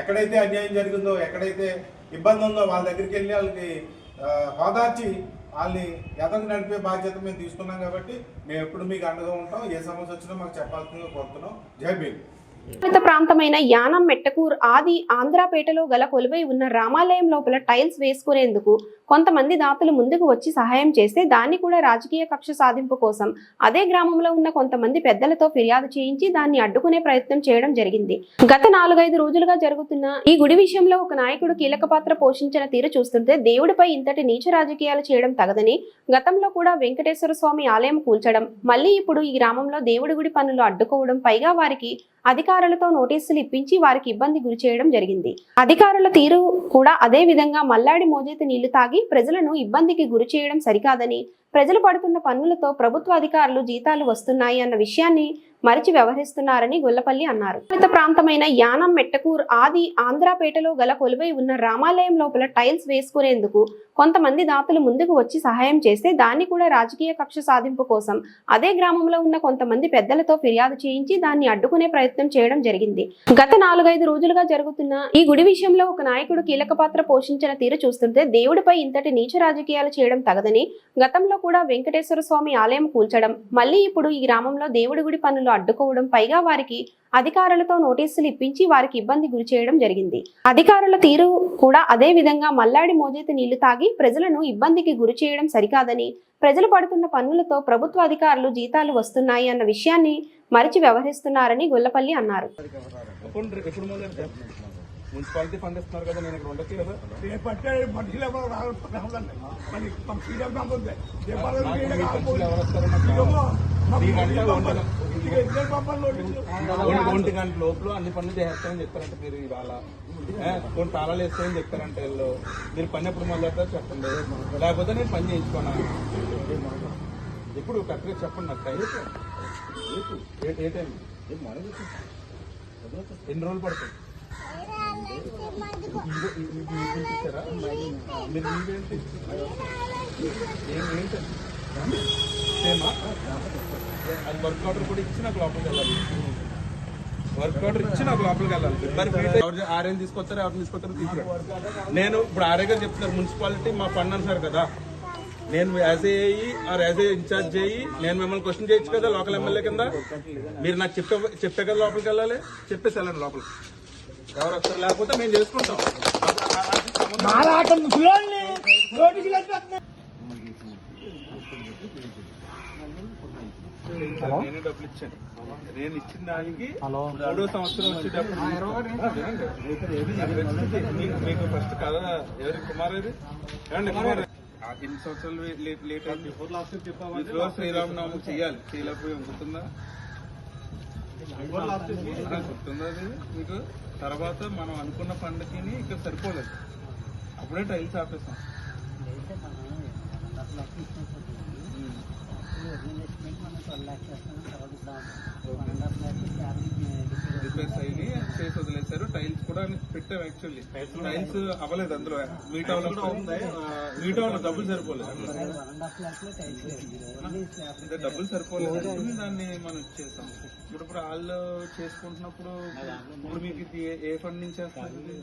ఎక్కడైతే అన్యాయం జరిగిందో, ఎక్కడైతే ఇబ్బంది ఉందో వాళ్ళ దగ్గరికి వెళ్ళి వాళ్ళకి హోదార్చి వాళ్ళని ఎదకు నడిపే బాధ్యత మేము తీసుకున్నాం. కాబట్టి మేము ఎప్పుడు మీకు అండగా ఉంటాం. ఏ సమస్య వచ్చినా మాకు చెప్పాల్సిందిగా కోరుతున్నాం. జై భీమ్. ప్రాంతమైన యానం మెట్టకూర్ ఆది ఆంధ్రాపేటలో గల కొలువై ఉన్న రామాలయం లోపల టైల్స్ వేసుకునేందుకు కొంతమంది దాతలు ముందుకు వచ్చి సహాయం చేస్తే దాన్ని కూడా రాజకీయ కక్ష సాధింపు కోసం అదే గ్రామంలో ఉన్న కొంతమంది పెద్దలతో ఫిర్యాదు చేయించి దాన్ని అడ్డుకునే ప్రయత్నం చేయడం జరిగింది. గత 4-5 రోజులుగా జరుగుతున్న ఈ గుడి విషయంలో ఒక నాయకుడు కీలక పాత్ర పోషించిన తీరు చూస్తుంటే దేవుడిపై ఇంతటి నీచ రాజకీయాలు చేయడం తగదని, గతంలో కూడా వెంకటేశ్వర స్వామి ఆలయం కూల్చడం, మళ్ళీ ఇప్పుడు ఈ గ్రామంలో దేవుడి గుడి పనులు అడ్డుకోవడం, పైగా వారికి అధికారులతో నోటీసులు ఇప్పించి వారికి ఇబ్బంది గురి చేయడం జరిగింది. అధికారుల తీరు కూడా అదే విధంగా మల్లాడి మోజేతి నీళ్లు తాగి ప్రజలను ఇబ్బందికి గురి చేయడం సరికాదని, ప్రజలు పడుతున్న పన్నులతో ప్రభుత్వ అధికారులు జీతాలు వస్తున్నాయి అన్న విషయాన్ని మరిచి వ్యవహరిస్తున్నారని గొల్లపల్లి అన్నారు. ప్రాంతమైన యానం మెట్టకూర్ ఆది ఆంధ్రాపేటలో గల కొలువై ఉన్న రామాలయం లోపల టైల్స్ వేసుకునేందుకు కొంతమంది దాతలు ముందుకు వచ్చి సహాయం చేస్తే దాన్ని కూడా రాజకీయ కక్ష సాధింపు కోసం అదే గ్రామంలో ఉన్న కొంతమంది పెద్దలతో ఫిర్యాదు చేయించి దాన్ని అడ్డుకునే ప్రయత్నం చేయడం జరిగింది. గత 4-5 రోజులుగా జరుగుతున్న ఈ గుడి విషయంలో ఒక నాయకుడు కీలక పాత్ర పోషించిన తీరు చూస్తుంటే దేవుడిపై ఇంతటి నీచ రాజకీయాలు చేయడం తగదని, గతంలో కూడా వెంకటేశ్వర స్వామి ఆలయం కూల్చడం, మళ్ళీ ఇప్పుడు ఈ గ్రామంలో దేవుడి గుడి పనులు అడ్డుకోవడం, పైగా వారికి అధికారులతో నోటీసులు ఇప్పించి వారికి ఇబ్బంది గురి చేయడం జరిగింది. అధికారుల తీరు కూడా అదే విధంగా మల్లాడి మోజేతి నీళ్లు తాగి ప్రజలను ఇబ్బందికి గురి చేయడం సరికాదని, ప్రజలు పడుతున్న పన్నులతో ప్రభుత్వ అధికారులు జీతాలు వస్తున్నాయి అన్న విషయాన్ని మరిచి వ్యవహరిస్తున్నారని గొల్లపల్లి అన్నారు. మున్సిపాలిటీ ఫండ్ ఇస్తున్నారు కదా, నేను ఇక్కడ ఉండొచ్చు కదా. ఒంటి గంట లోపల అన్ని పనులు చేస్తారని చెప్పారంటే మీరు ఇవాళ కొన్ని తాళాలు వేస్తారని చెప్పారంటే వీళ్ళు. మీరు పని ఎప్పుడు మొదలెడతారు చెప్పండి, లేకపోతే నేను పని చేయించుకున్నా. ఎప్పుడు కరెక్ట్గా చెప్పండి నాకు టైం. ఏ టైం ఎన్ని రోజులు పడుతుంది? ఇచ్చారా మీరు? ఏంటి సేమా? అది వర్క్ ఆర్డర్ కూడా ఇచ్చి నాకు లోపలికి వెళ్ళాలి. వర్క్ ఆర్డర్ ఇచ్చి నాకు లోపలికి వెళ్ళాలి. మరి ఆర్ఏ తీసుకొచ్చారు, ఎవరిని తీసుకొచ్చారో తీసుకురా. నేను ఇప్పుడు ఆర్ఏ గారు చెప్తున్నారు మున్సిపాలిటీ మా ఫండ్ అన్నారు కదా, నేను యాజ్ ఏ ఇన్ఛార్జ్ చేయి నేను మిమ్మల్ని క్వశ్చన్ చేయొచ్చు కదా లోకల్ ఎమ్మెల్యే కింద. మీరు నాకు చెప్పే కదా లోపలికి వెళ్ళాలి, చెప్పేసి వెళ్ళండి లోపలికి. ఎవరు వస్తారు, లేకపోతే మేము చేసుకుంటాం. నేనే డబ్బులు ఇచ్చాను. నేను ఇచ్చిన దానికి 3వ సంవత్సరం వచ్చేటప్పుడు మీకు ఫస్ట్ కదా ఎవరి కుమార్ అది ఏమండి, కుమార్ ఎన్ని సంవత్సరాలు లేట్ అయింది. శ్రీరామనవమి చెయ్యాలి, చేయలేకపోయి గుర్తుందా? గుర్తుందా అది మీకు? తర్వాత మనం అనుకున్న పండుగకి ఇక్కడ సరిపోలేదు, అప్పుడే టైల్స్ ఆపేసాం. రిపేర్స్ అయ్యి చేసి వదిలేశారు. టైల్స్ కూడా పెట్టాం. యాక్చువల్లీ టైల్స్ అవ్వలేదు, అందులో మీట్ అవ్వలేదు, డబ్బులు సరిపోలేదు. డబ్బులు సరిపోలేదు, దాన్ని మనం చేసాం. ఇప్పుడు వాళ్ళు చేసుకుంటున్నప్పుడు ఇప్పుడు మీకు ఏ ఫండ్ నుంచి వస్తుంది?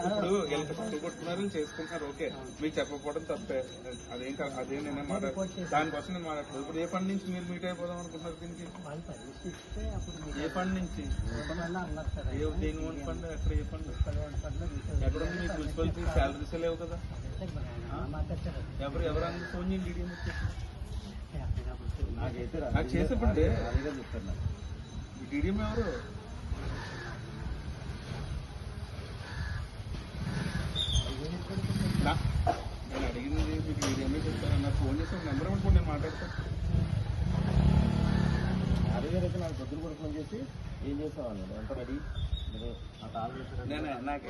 ఇప్పుడు వీళ్ళకి పట్టు కొట్టుకున్నారు, చేసుకుంటున్నారు, ఓకే. మీకు చెప్పకపోవడం తప్పే, అదేం నేనే దానికోసం నేను మాట్లాడుతున్నాను. ఇప్పుడు ఏ ఫండ్ నుంచి మీరు మీట్ అయిపోదాం అనుకుంటున్నారు? దీనికి ఏ ఫండ్ నుంచి? దేని ఓన్ ఫండ్? ఎక్కడ ఏ ఫండ్? ఎక్కడ ఉంది మీకు? మున్సిపాలిటీ శాలరీస్ లేవు కదా. ఎవరు అందరూ ఫోన్ చేయండి. నాకు చేసేప్పుడు డీడీఎం ఎవరు? నేను అడిగింది మీకు డీడీఎంఏ చెప్తాను. నాకు ఫోన్ చేసి ఒక నెంబర్ అనుకోండి, నేను మాట్లాడతాను. అదే నాకు పొద్దున కూడా ఫోన్ చేసి ఏం చేస్తామన్నా ఎంత రెడీ మీరు నాకు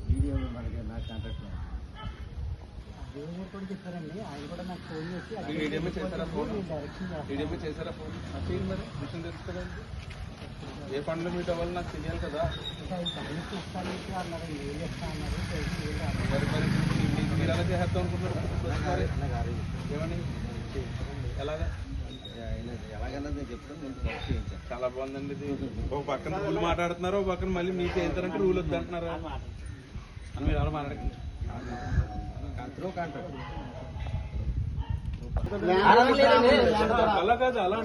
వీడియో మనకి నాకు కాంటాక్ట్ చెప్పారండి ఆయన కూడా నాకు ఫోన్ చేసి చేశారా ఫోన్ చేశారా ఫోన్ చేయండి మరి విషయం తెలుసుకోదండి ఏ ఫండ్లో మీట్ అవ్వాలి నాకు తెలియాలి కదా మీరు ఎలా చేసేద్దాం అనుకుంటున్నారు ఏమని ఎలాగా ఎలాగన్నా నేను చెప్తాను నేను చాలా బాగుందండి ఇది ఒక పక్కన రూల్ మాట్లాడుతున్నారు ఒక పక్కన మళ్ళీ మీకు చేస్తారంటే రూల్ వద్దు అంటున్నారు అని మీరు ఎవరు మాట్లాడకండి అలా కాదు అలా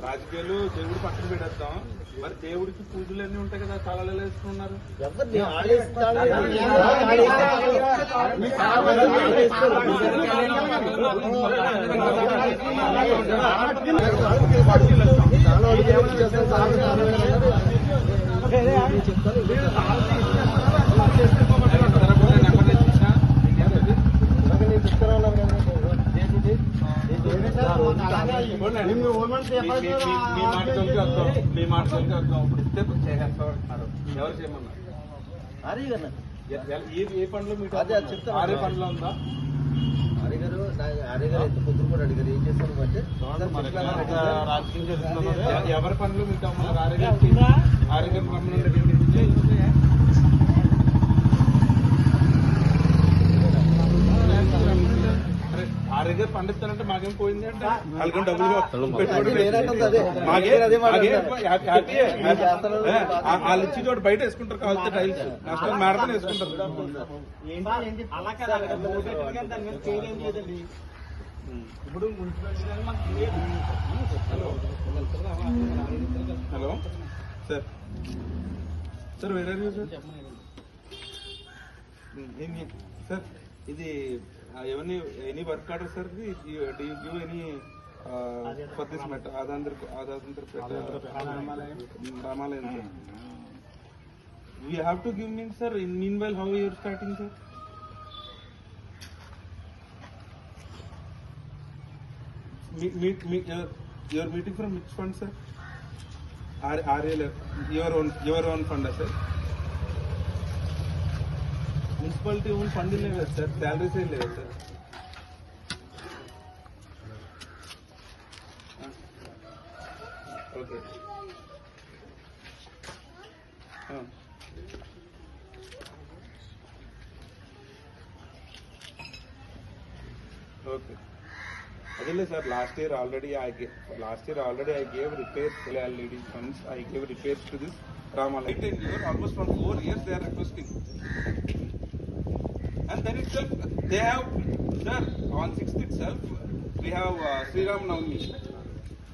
రాజకీయాలు దేవుడు పక్కన పెట్టేద్దాం మరి దేవుడికి పూజలు అన్నీ ఉంటాయి కదా తాళాలు వేసుకున్నారు మీ మాటలకి అర్థం ఇప్పుడు ఇస్తే చేసేస్తామంటున్నారు ఎవరు చేయమన్నారు ఏ పనులు మీకు ఆరే పనులు ఉందా ఆర్యగారు ఎంత పొద్దున కూడా అడిగారు ఏం చేస్తాను అంటే రాజకీయం చేస్తున్నారు ఎవరి పనులు మీకు ఆరోగ్యం రమ్మనండి ఆరోగ్యం పండిస్తానంటే మాకేం పోయింది అంటే వాళ్ళకి వాళ్ళు ఇచ్చి చోటు బయట వేసుకుంటారు కావాల్సిన టైల్స్ నష్టం మేడతో వేసుకుంటారు ఇప్పుడు హలో సార్ సార్ వేరే సార్ ఇది ఎవరిని any work order sir give any for this met Ramalayam sir we have to give mean sir in mean while how you're starting sir you're meeting from which fund sir your own fund sir municipality own fund లేవు కదా sir salaries ఏం లేవు sir okay okay అదే sir last year already I gave repairs LED funds. I gave repairs to this Ramalaya. Almost from 4 years they are requesting. And then itself, they have, sir, on 6th itself, we have Sri Ram Navami.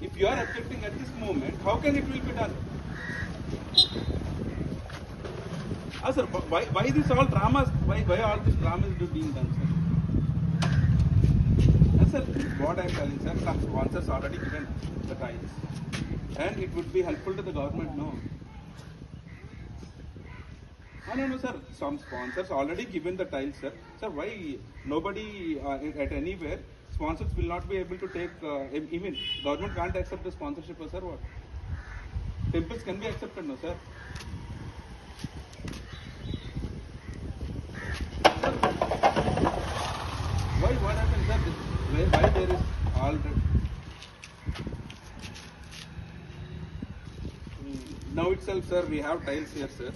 If you are objecting at this moment, how can it will be done? Sir, why this all dramas? Why all this drama is being done, sir? Sir, what I am telling, sir, some sponsors already given the tiles, and it would be helpful to the government, no? No, sir. Some sponsors already given the tiles, sir. Sir, why nobody at anywhere sponsors will not be able to take? Even government can't accept the sponsorship, sir. What? Temples can be accepted, no, sir. Why? What happened, sir? Why there is already? Now itself, sir, we have tiles here, sir.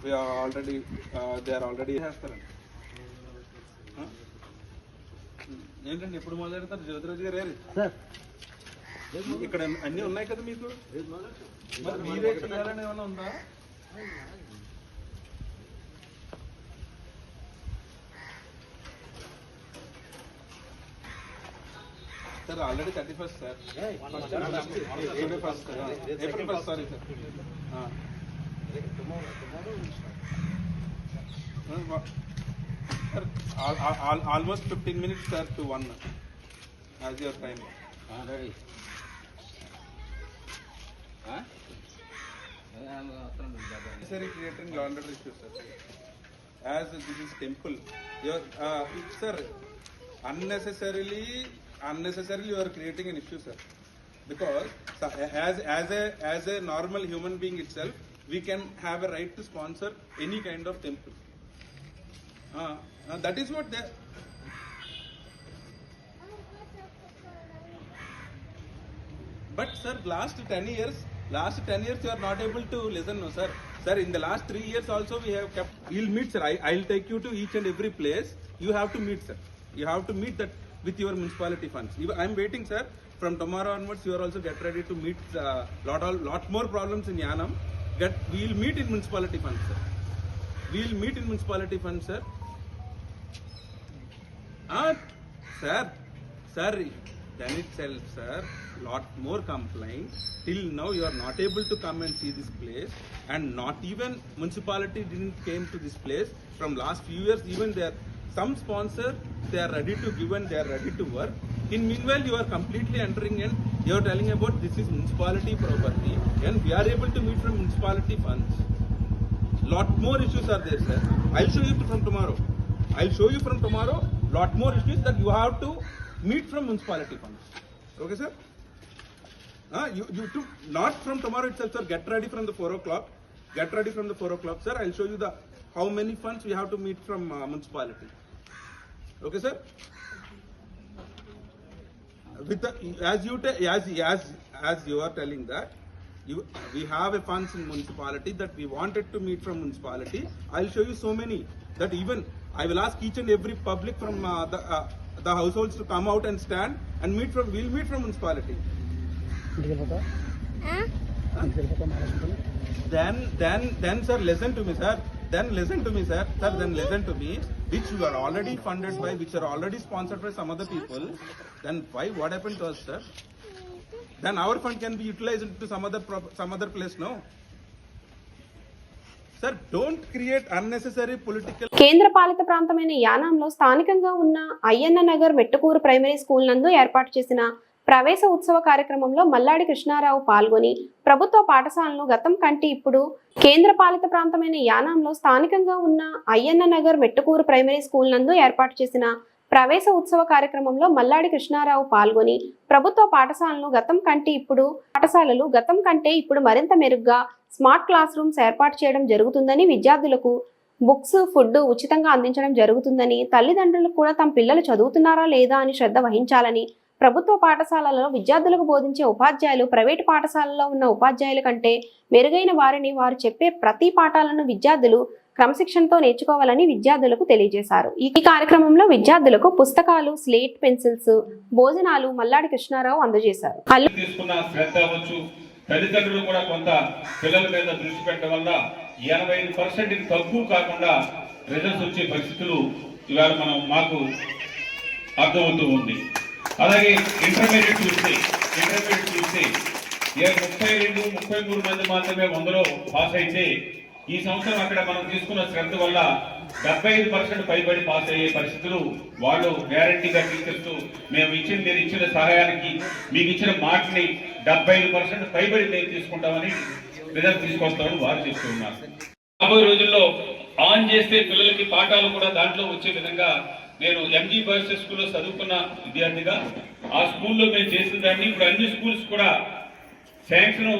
We are already, they are already చేస్తారండి. ఏంటండి ఎప్పుడు మొదలెడతారు జ్యోతిరాజు గారు sir? ఇక్కడ అన్నీ ఉన్నాయి కదా మీకు, మరి మీరే చేయాలని ఏమైనా ఉందా? Sir already 31st sir, April 1st, sorry sir. Sir, almost 15 minutes, sir, to 1 as your time. Ready. Necessary creating law and order issues, sir. As this is temple, your sir, unnecessarily you are creating an issue, sir. because as a normal human being itself, we can have a right to sponsor any kind of temple. That is what they. But sir, last 10 years you are not able to listen, no sir. Sir, in the last 3 years also we have kept. We'll meet, sir. I'll take you to each and every place. You have to meet, sir. You have to meet that with your municipality funds. I'm waiting, sir. From tomorrow onwards, you are also get ready to meet lot more problems in Yanam. We'll meet in municipality funds, sir. We'll meet in municipality funds, sir. Sir, then itself, sir, lot more complaints. Till now, you are not able to come and see this place, and not even municipality didn't came to this place. From last few years, even there some sponsor, they are ready to give and they are ready to work. In meanwhile, you are completely entering and you are telling about this is municipality property, and we are able to meet from municipality funds. Lot more issues are there, sir. I'll show you from tomorrow. Lot more issues that you have to meet from municipality funds. Okay, sir? You too, not from tomorrow itself, sir. Get ready from the 4 o'clock. Sir. I'll show you how many funds we have to meet from municipality. Okay, sir? With as you are telling that we have a funds in municipality that we wanted to meet from municipality. I'll show you so many that even I will ask each and every public from the households to come out and stand and we'll meet from municipality. Then sir, listen to me, sir. Then listen to me, which you are already funded by, which are already sponsored by some other people. Then why? What happened to us, sir? Then our fund can be utilized to some other place, no? Sir, don't create unnecessary political. కేంద్రపాలిత ప్రాంతమైన యానాంలో స్థానికంగా ఉన్న Ayyanna Nagar Mettukuru primary school నందు ఏర్పాటు చేసిన ప్రవేశ ఉత్సవ కార్యక్రమంలో మల్లాడి కృష్ణారావు పాల్గొని ప్రభుత్వ పాఠశాలను గతం కంటే ఇప్పుడు కేంద్రపాలిత ప్రాంతమైన యానాంలో స్థానికంగా ఉన్న అయ్యన్న నగర్ మెట్టుకూరు ప్రైమరీ స్కూల్ నందు ఏర్పాటు చేసిన ప్రవేశ ఉత్సవ కార్యక్రమంలో మల్లాడి కృష్ణారావు పాల్గొని ప్రభుత్వ పాఠశాలలు గతం కంటే ఇప్పుడు మరింత మెరుగ్గా స్మార్ట్ క్లాస్ రూమ్స్ ఏర్పాటు చేయడం జరుగుతుందని, విద్యార్థులకు బుక్స్, ఫుడ్ ఉచితంగా అందించడం జరుగుతుందని, తల్లిదండ్రులు కూడా తమ పిల్లలు చదువుతున్నారా లేదా అని శ్రద్ధ వహించాలని, ప్రభుత్వ పాఠశాలలలో విద్యార్థులకు బోధించే ఉపాధ్యాయులు ప్రైవేటు పాఠశాలలో ఉన్న ఉపాధ్యాయుల కంటే మెరుగైన వారిని వారు చెప్పే ప్రతి పాఠాలను విద్యార్థులు క్రమశిక్షణతో నేర్చుకోవాలని విద్యార్థులకు తెలియజేశారు. ఈ కార్యక్రమంలో విద్యార్థులకు పుస్తకాలు, స్లేట్, పెన్సిల్స్, భోజనాలు మల్లాడి కృష్ణారావు అందజేశారు. తల్లిదండ్రులు కూడా కొంత పిల్లల మీద దృష్టి పెట్టడం వల్ల 85% తక్కువ కాకుండా రిజల్ట్స్ వచ్చే పరిస్థితులు ఇవాళ మాకు అర్థమవుతూ ఉంది. అలాగే ఇంటర్మీడియట్ చూస్తే 32-33 మంది మాత్రమే 100లో పాస్ అయితే ఈ సంవత్సరం అక్కడ మనం తీసుకున్న శ్రద్ధ వల్ల 75% పైబడి పాస్ అయ్యే పరిస్థితులు వాళ్ళు గ్యారంటీగా టీచర్స్ మీరు ఇచ్చిన సహాయానికి మీకు ఇచ్చిన మాటని 75% పైబడి మేము తీసుకుంటామని రిజల్ట్ తీసుకొస్తామని వారు చెప్తూ ఉన్నారు. రాబోయే రోజుల్లో ఆన్ చేస్తే పిల్లలకి పాఠాలు కూడా దాంట్లో వచ్చే విధంగా నేను ఎంజీ బాయ్స్ స్కూల్లో చదువుకున్న విద్యార్థిగా ఆ స్కూల్లో మేము చేసిన దాన్ని ఇప్పుడు అన్ని స్కూల్స్ కూడా శాంక్షన్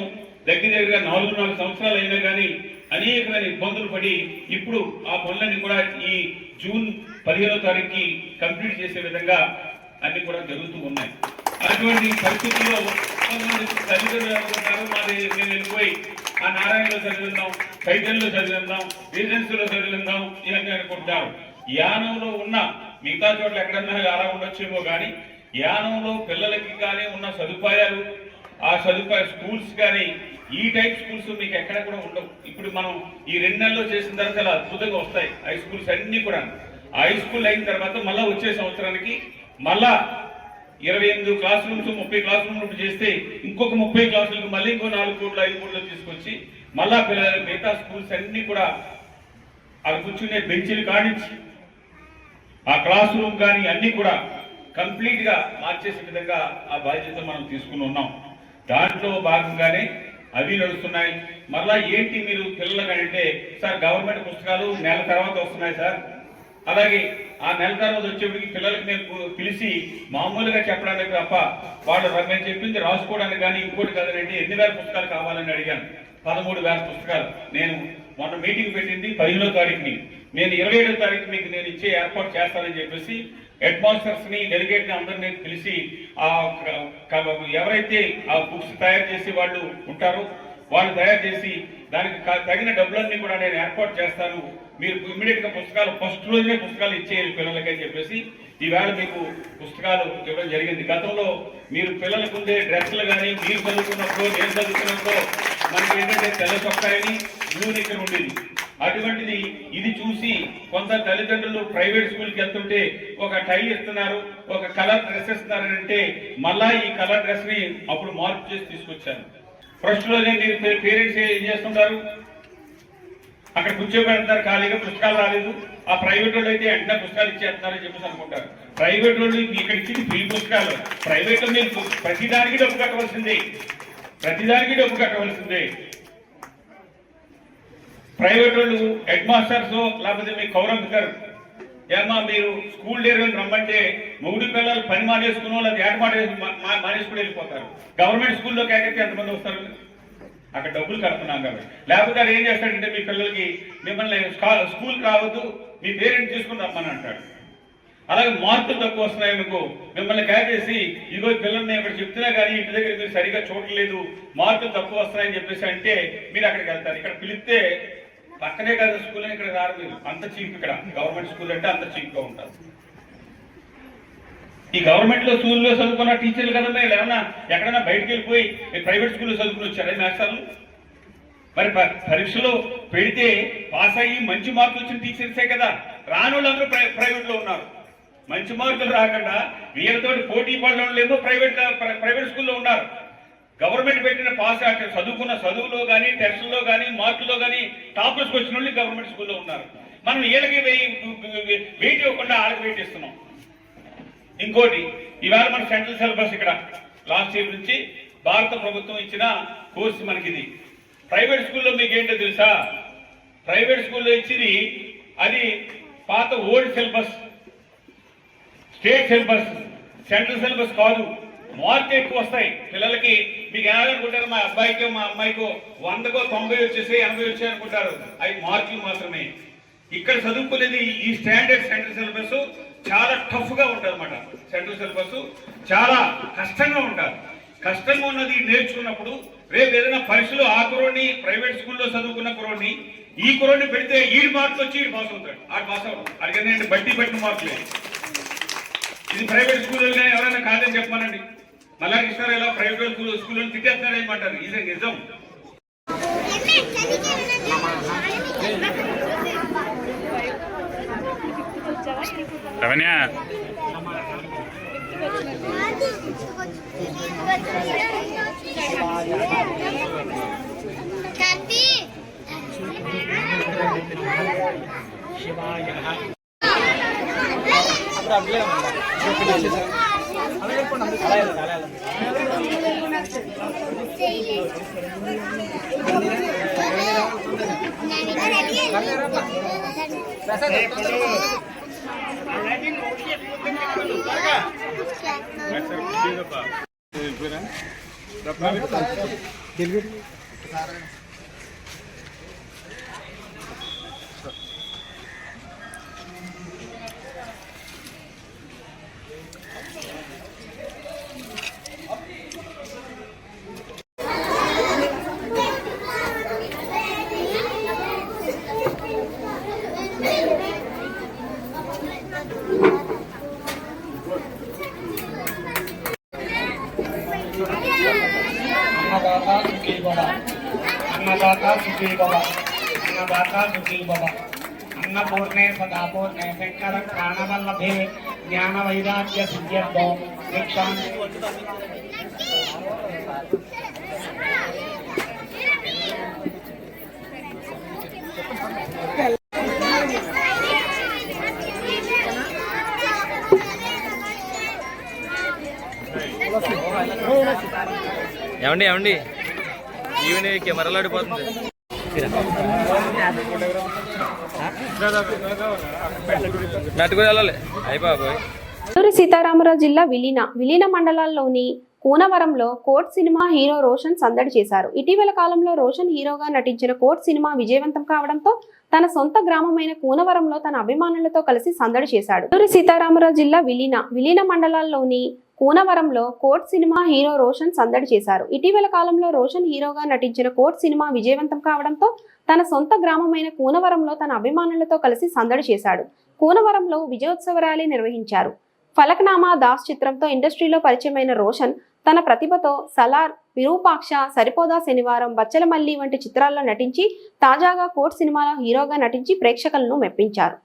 దగ్గరగా 4 సంవత్సరాలు అయినా కానీ అనేకమైన ఇబ్బందులు పడి ఇప్పుడు ఆ పనులన్నీ కూడా ఈ జూన్ 15వ తారీఖుకి కంప్లీట్ చేసే విధంగా అన్ని కూడా జరుగుతూ ఉన్నాయి. అటువంటి పరిస్థితుల్లో తల్లిదండ్రులు అనుకుంటారు మాది నేను వెళ్ళిపోయి ఆ నారాయణలో చదివిందాం, చైతన్యలో చదివిందాం, రీజెన్సీలో చదివిందాం ఇవన్నీ అనుకుంటారు. యానంలో ఉన్న మిగతా చోట్ల ఎక్కడన్నా అలా ఉండొచ్చేమో కానీ యానంలో పిల్లలకి కానీ ఉన్న సదుపాయాలు, ఆ స్కూల్స్ కానీ ఈ టైప్ స్కూల్స్ మీకు ఎక్కడ కూడా ఉండవు. ఇప్పుడు మనం ఈ 2 నెలల్లో చేసిన తర్వాత చాలా అద్భుతంగా వస్తాయి హై స్కూల్స్ అన్ని కూడా. హై స్కూల్ అయిన తర్వాత మళ్ళా వచ్చే సంవత్సరానికి మళ్ళా 28 క్లాస్ రూమ్స్ 30 క్లాస్ రూమ్లు చేస్తే ఇంకొక 30 క్లాసులకు మళ్ళీ ఇంకో 4 కోట్లు 5 కోట్లు తీసుకొచ్చి మళ్ళా పిల్లలు మిగతా స్కూల్స్ అన్ని కూడా అవి కూర్చునే బెంచీలు కానించి ఆ క్లాస్ రూమ్ కానీ అన్ని కూడా కంప్లీట్ గా మార్చేసే విధంగా ఆ బాధ్యత మనం తీసుకుని ఉన్నాం. దాంట్లో భాగంగానే అవి నడుస్తున్నాయి. మరలా ఏంటి మీరు పిల్లలు అంటే సార్ గవర్నమెంట్ పుస్తకాలు నెల తర్వాత వస్తున్నాయి సార్ అలాగే ఆ నెల తర్వాత వచ్చేప్పటికి పిల్లలకి నేను పిలిచి మామూలుగా చెప్పడానికి తప్ప వాళ్ళు నేను చెప్పింది రాసుకోవడానికి కానీ ఇంకోటి కాదంటే ఎన్ని వేల పుస్తకాలు కావాలని అడిగాను. 13,000 పుస్తకాలు. నేను మొన్న మీటింగ్ పెట్టింది 15వ తారీఖుని, నేను 27వ తారీఖు మీకు నేను ఇచ్చే ఏర్పాటు చేస్తానని చెప్పేసి హెడ్ మాస్టర్స్ ని, డెలిగేట్ ని అందరినీ పిలిచి ఎవరైతే ఆ బుక్స్ తయారు చేసి వాళ్ళు ఉంటారో వాళ్ళు తయారు చేసి దానికి తగిన డబ్బులన్నీ కూడా నేను ఏర్పాటు చేస్తాను. మీరు ఇమ్మీడియట్ గా పుస్తకాలు ఫస్ట్ రోజునే పుస్తకాలు ఇచ్చేయాలి పిల్లలకని చెప్పేసి ఈవేళ మీకు పుస్తకాలు ఇవ్వడం జరిగింది. గతంలో మీరు పిల్లలకు ఉండే డ్రెస్సులు కానీ మీరు చదువుకున్నప్పుడు నేను చదువుకున్నప్పుడు మనకి ఏంటంటే తెల్ల చొక్కాయని బ్లూ నిక్కర్ ఉండేది. అటువంటిది ఇది చూసి కొంత తల్లిదండ్రులు ప్రైవేట్ స్కూల్కి వెళ్తుంటే ఒక టై ఇస్తున్నారు, ఒక కలర్ డ్రెస్ ఇస్తున్నారు అంటే మళ్ళా ఈ కలర్ డ్రెస్ ని అప్పుడు మార్పు చేసి తీసుకొచ్చాను. ఫస్ట్ రోజే మీరు పేరెంట్స్ ఏం చేస్తుంటారు, అక్కడ కూర్చోబెడుతున్నారు ఖాళీగా, పుస్తకాలు రాలేదు. ఆ ప్రైవేట్ వాళ్ళు అయితే వెంటనే పుస్తకాలు ఇచ్చేస్తున్నారని చెప్పేసి అనుకుంటారు. ప్రైవేట్ వాళ్ళు ఇక్కడ ఇచ్చింది ఫ్రీ పుస్తకాలు. ప్రైవేట్ లో మీరు ప్రతిదానికి డబ్బు కట్టవలసిందే, ప్రతిదానికి డబ్బు కట్టవలసిందే. ప్రైవేట్ వాళ్ళు హెడ్ మాస్టర్స్ లేకపోతే మీకు కౌరంపుతారు, ఏమా మీరు స్కూల్ డేర్ రమ్మంటే మొగుడు పిల్లలు పని మానేసుకుని వాళ్ళు ఏట మానేసుకుని వెళ్ళిపోతారు. గవర్నమెంట్ స్కూల్లో కేకైతే ఎంతమంది వస్తారు? అక్కడ డబ్బులు కడుతున్నాం కాబట్టి. లేకపోతే అది ఏం చేస్తాడంటే మీ పిల్లలకి మిమ్మల్ని స్కూల్కి రావద్దు, మీ పేరెంట్స్ తీసుకుని రమ్మని అంటాడు. అలాగే మార్కులు తక్కువ వస్తున్నాయనుకో మిమ్మల్ని కేకేసి ఇగో పిల్లల్ని అక్కడ చెప్తున్నా కానీ ఇంటి దగ్గర మీరు సరిగా చూడలేదు, మార్కులు తక్కువ వస్తున్నాయని చెప్పేసి అంటే మీరు అక్కడికి వెళ్తారు. ఇక్కడ పిలిస్తే పక్కనే కాదు స్కూల్ అని ఇక్కడ రారు మీరు, అంత చీప్. ఇక్కడ గవర్నమెంట్ స్కూల్ అంటే అంత చీప్గా ఉంటారు. ఈ గవర్నమెంట్ లో స్కూల్లో చదువుకున్న టీచర్లు కదా మీరు ఏమన్నా ఎక్కడైనా బయటకు వెళ్ళిపోయి ప్రైవేట్ స్కూల్లో చదువుకుని వచ్చారా మాస్టర్లు? మరి పరీక్షలో పెడితే పాస్ అయ్యి మంచి మార్కులు వచ్చిన టీచర్సే కదా. రాని వాళ్ళందరూ ప్రైవేట్ లో ఉన్నారు. మంచి మార్కులు రాకుండా వీళ్ళతో పోటీ పడలేమో ప్రైవేట్ స్కూల్లో ఉన్నారు. గవర్నమెంట్ పెట్టిన పాస్ చదువుకున్న చదువులో కానీ టెస్టుల్లో కానీ మార్కుల్లో కానీ టాపర్స్కి వచ్చిన వాళ్ళు గవర్నమెంట్ స్కూల్లో ఉన్నారు. మనం వీళ్ళకి వెయిట్ ఇవ్వకుండా ఆళ్ళకి వెయిట్ ఇస్తున్నాం. ఇంకోటి, ఇవాళ మన సెంట్రల్ సిలబస్ ఇక్కడ లాస్ట్ ఇయర్ నుంచి భారత ప్రభుత్వం ఇచ్చిన కోర్సు మనకి ఇది. ప్రైవేట్ స్కూల్లో మీకు ఏంటో తెలుసా? ప్రైవేట్ స్కూల్లో ఇచ్చింది అది పాత old syllabus, state syllabus, central syllabus కాదు. మార్కులు ఎక్కువ వస్తాయి పిల్లలకి. మీకు ఏమనుకుంటారు, మా అబ్బాయికో మా అమ్మాయికో 100కో 90 వచ్చేసి 80 వచ్చాయి అనుకుంటారు. అవి మార్కులు మాత్రమే. ఇక్కడ చదువుకునేది ఈ స్టాండర్డ్ సెంట్రల్ సిలబస్ చాలా టఫ్ గా ఉంటుంది అన్నమాట. సెంట్రల్ సిలబస్ చాలా కష్టంగా ఉంటుంది. కష్టంగా ఉన్నది నేర్చుకున్నప్పుడు రేపు ఏదైనా పరీక్షలో ఆ కురోడిని ప్రైవేట్ స్కూల్లో చదువుకున్న కురోడిని ఈ కురోడిని పెడితే ఈడు మార్కులు వచ్చి ఈడు పాస్ అవుతాడు. ఆడు పాస్ అవ్వడం అడిగిందంటే బట్టి పట్టిన మార్కులే. ఇది ప్రైవేట్ స్కూల్లో ఎవరైనా కాదని చెప్పమనండి. మళ్ళా ఇస్తారు ఇలా ప్రైవేట్ స్కూల్లో తిట్టేస్తున్నారు ఏమంటారు. ఇది నిజం. రవణ్య अन्नदाता सुखी भव, अन्नदाता सुखी भव, अन्नपूर्णे सदापूर्णे शंकर प्राणवल्लभे ज्ञान वैराग्य सिद्ध्यर्थो दीक्षां ఏమండి ఏమండి ఈవెన్ కెమెరాలో ఆడిపోతుంది. నట్టుకు వెళ్ళాలి అయిపోయి. అల్లూరి సీతారామరాజు జిల్లా విలీన మండలాల్లోని కూనవరంలో కోట్ సినిమా హీరో రోషన్ సందడి చేశారు. ఇటీవల కాలంలో రోషన్ హీరోగా నటించిన కోట్ సినిమా విజయవంతం కావడంతో తన సొంత గ్రామమైన కూనవరంలో తన అభిమానులతో కలిసి సందడి చేశాడు. అల్లూరి సీతారామరాజు జిల్లా విలీన మండలాల్లోని కూనవరంలో కోట్ సినిమా హీరో రోషన్ సందడి చేశారు. ఇటీవల కాలంలో రోషన్ హీరోగా నటించిన కోట్ సినిమా విజయవంతం కావడంతో తన సొంత గ్రామమైన కూనవరంలో తన అభిమానులతో కలిసి సందడి చేశాడు. కూనవరంలో విజయోత్సవ ర్యాలీ నిర్వహించారు. ఫలక్నామా దాస్ చిత్రంతో ఇండస్ట్రీలో పరిచయమైన రోషన్ తన ప్రతిభతో సలార్, విరూపాక్ష, సరిపోదా శనివారం, బచ్చలమల్లి వంటి చిత్రాల్లో నటించి తాజాగా కోట్ సినిమాలో హీరోగా నటించి ప్రేక్షకులను మెప్పించారు.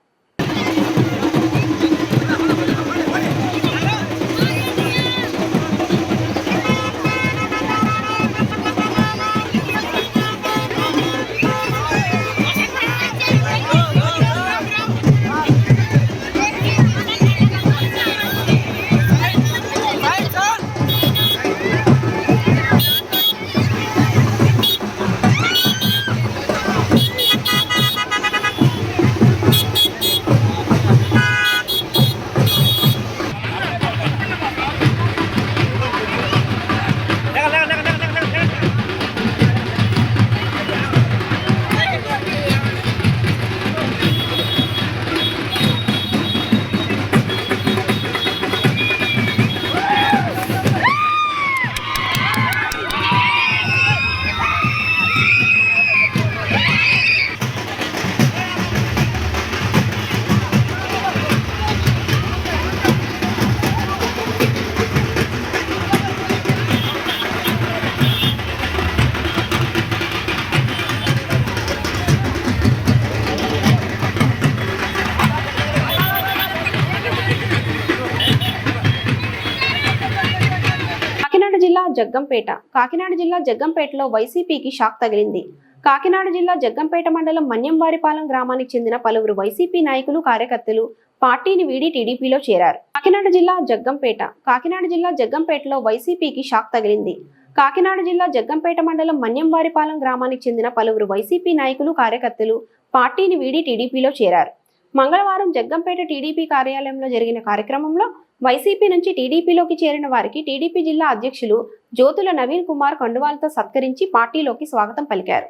కాకినాడ జిల్లా జగ్గంపేటలో వైసీపీకి షాక్ తగిలింది. కాకినాడ జిల్లా జగ్గంపేట మండలం మన్యంవారిపాలెం గ్రామానికి చెందిన పలువురు వైసీపీ నాయకులు, కార్యకర్తలు పార్టీని వీడి టీడీపీలో చేరారు. కాకినాడ జిల్లా జగ్గంపేటలో వైసీపీకి షాక్ తగిలింది. కాకినాడ జిల్లా జగ్గంపేట మండలం మన్యంవారిపాలెం గ్రామానికి చెందిన పలువురు వైసీపీ నాయకులు, కార్యకర్తలు పార్టీని వీడి టీడీపీలో చేరారు. మంగళవారం జగ్గంపేట టీడీపీ కార్యాలయంలో జరిగిన కార్యక్రమంలో వైసీపీ నుంచి టీడీపీలోకి చేరిన వారికి టీడీపీ జిల్లా అధ్యక్షులు జ్యోతుల నవీన్ కుమార్ కండువాలతో సత్కరించి పార్టీలోకి స్వాగతం పలికారు.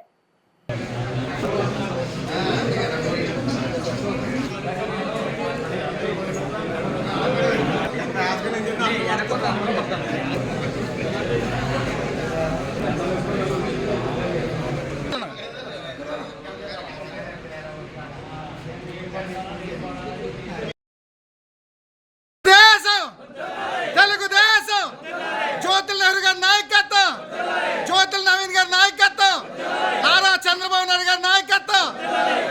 తెలుగుదేశం జ్యోతుల నెహ్రూ గారి నాయకత్వం, జ్యోతుల నవీన్ గారి నాయకత్వం, నారా చంద్రబాబు నాయుడు గారి నాయకత్వం,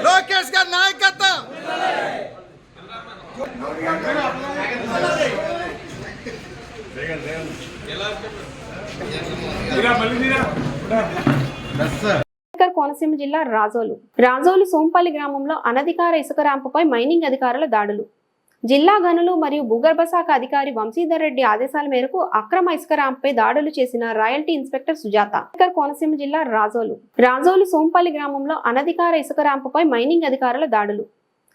లోకేష్ గారి నాయకత్వం. కోనసీమ జిల్లా రాజోలు సోంపల్లి గ్రామంలో అనధికార ఇసుక ర్యాంపుపై మైనింగ్ అధికారుల దాడులు. జిల్లా గనులు మరియు భూగర్భ శాఖ అధికారి వంశీధర్ రెడ్డి ఆదేశాల మేరకు అక్రమ ఇసుక ర్యాంపుపై దాడులు చేసిన రాయల్టీ ఇన్స్పెక్టర్ సుజాత. కోనసీమ జిల్లా రాజోలు సోంపల్లి గ్రామంలో అనధికార ఇసుక ర్యాంపుపై మైనింగ్ అధికారుల దాడులు.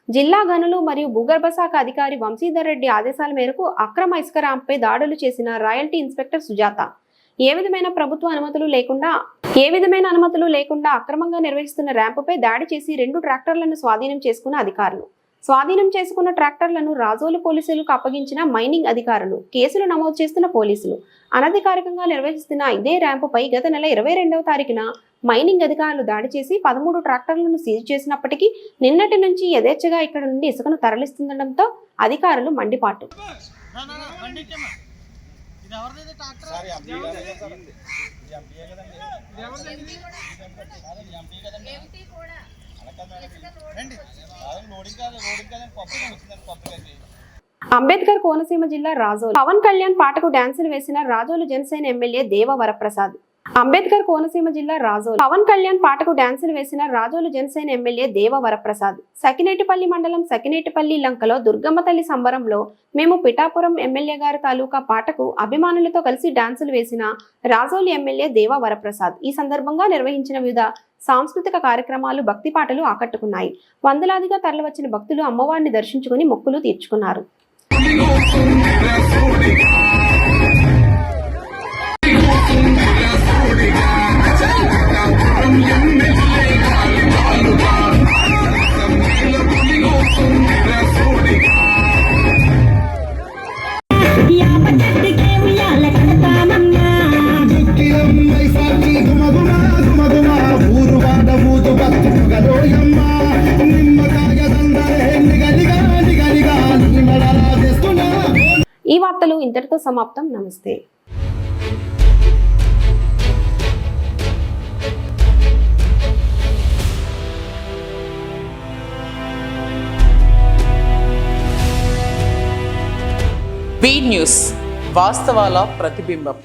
జిల్లా గనులు మరియు భూగర్భ శాఖ అధికారి వంశీధర్ రెడ్డి ఆదేశాల మేరకు అక్రమ ఇసుక ర్యాంపుపై దాడులు చేసిన రాయల్టీ ఇన్స్పెక్టర్ సుజాత ఏ విధమైన ప్రభుత్వ అనుమతులు లేకుండా అక్రమంగా నిర్వహిస్తున్న ర్యాంపుపై దాడి చేసి 2 ట్రాక్టర్లను స్వాధీనం చేసుకున్న అధికారులు. స్వాధీనం చేసుకున్న ట్రాక్టర్లను రాజోలు పోలీసులకు అప్పగించిన మైనింగ్ అధికారులు, కేసులు నమోదు చేస్తున్న పోలీసులు. అనధికారికంగా నిర్వహిస్తున్న ఇదే ర్యాంపుపై గత నెల 22వ తారీఖున మైనింగ్ అధికారులు దాడి చేసి 13 ట్రాక్టర్లను సీజ్ చేసినప్పటికీ నిన్నటి నుంచి యథేచ్ఛగా ఇక్కడ నుండి ఇసుకను తరలిస్తుండటంతో అధికారులు మండిపాటు. అంబేద్కర్ కోనసీమ జిల్లా రాజోలు పవన్ కళ్యాణ్ పాటకు డాన్సులు వేసిన రాజోలు జనసేన ఎమ్మెల్యే దేవ వరప్రసాద్. అంబేద్కర్ కోనసీమ జిల్లా రాజోలు పవన్ కళ్యాణ్ పాటకు డాన్సులు వేసిన రాజోలు జనసేన ఎమ్మెల్యే దేవ వరప్రసాద్. సకినేటిపల్లి మండలం సకినేటిపల్లి లంకలో దుర్గమ్మ తల్లి సంబరంలో మేము పిఠాపురం ఎమ్మెల్యే గారి తాలూకా పాటకు అభిమానులతో కలిసి డాన్సులు వేసిన రాజోలు ఎమ్మెల్యే దేవ వరప్రసాద్. ఈ సందర్భంగా నిర్వహించిన వివిధ సాంస్కృతిక కార్యక్రమాలు, భక్తి పాటలు ఆకట్టుకున్నాయి. వందలాదిగా తరలివచ్చిన భక్తులు అమ్మవారిని దర్శించుకుని మొక్కులు తీర్చుకున్నారు. ఈ వార్తలు ఇంతటితో సమాప్తం. నమస్తే. బీ న్యూస్, వాస్తవాల ప్రతిబింబం.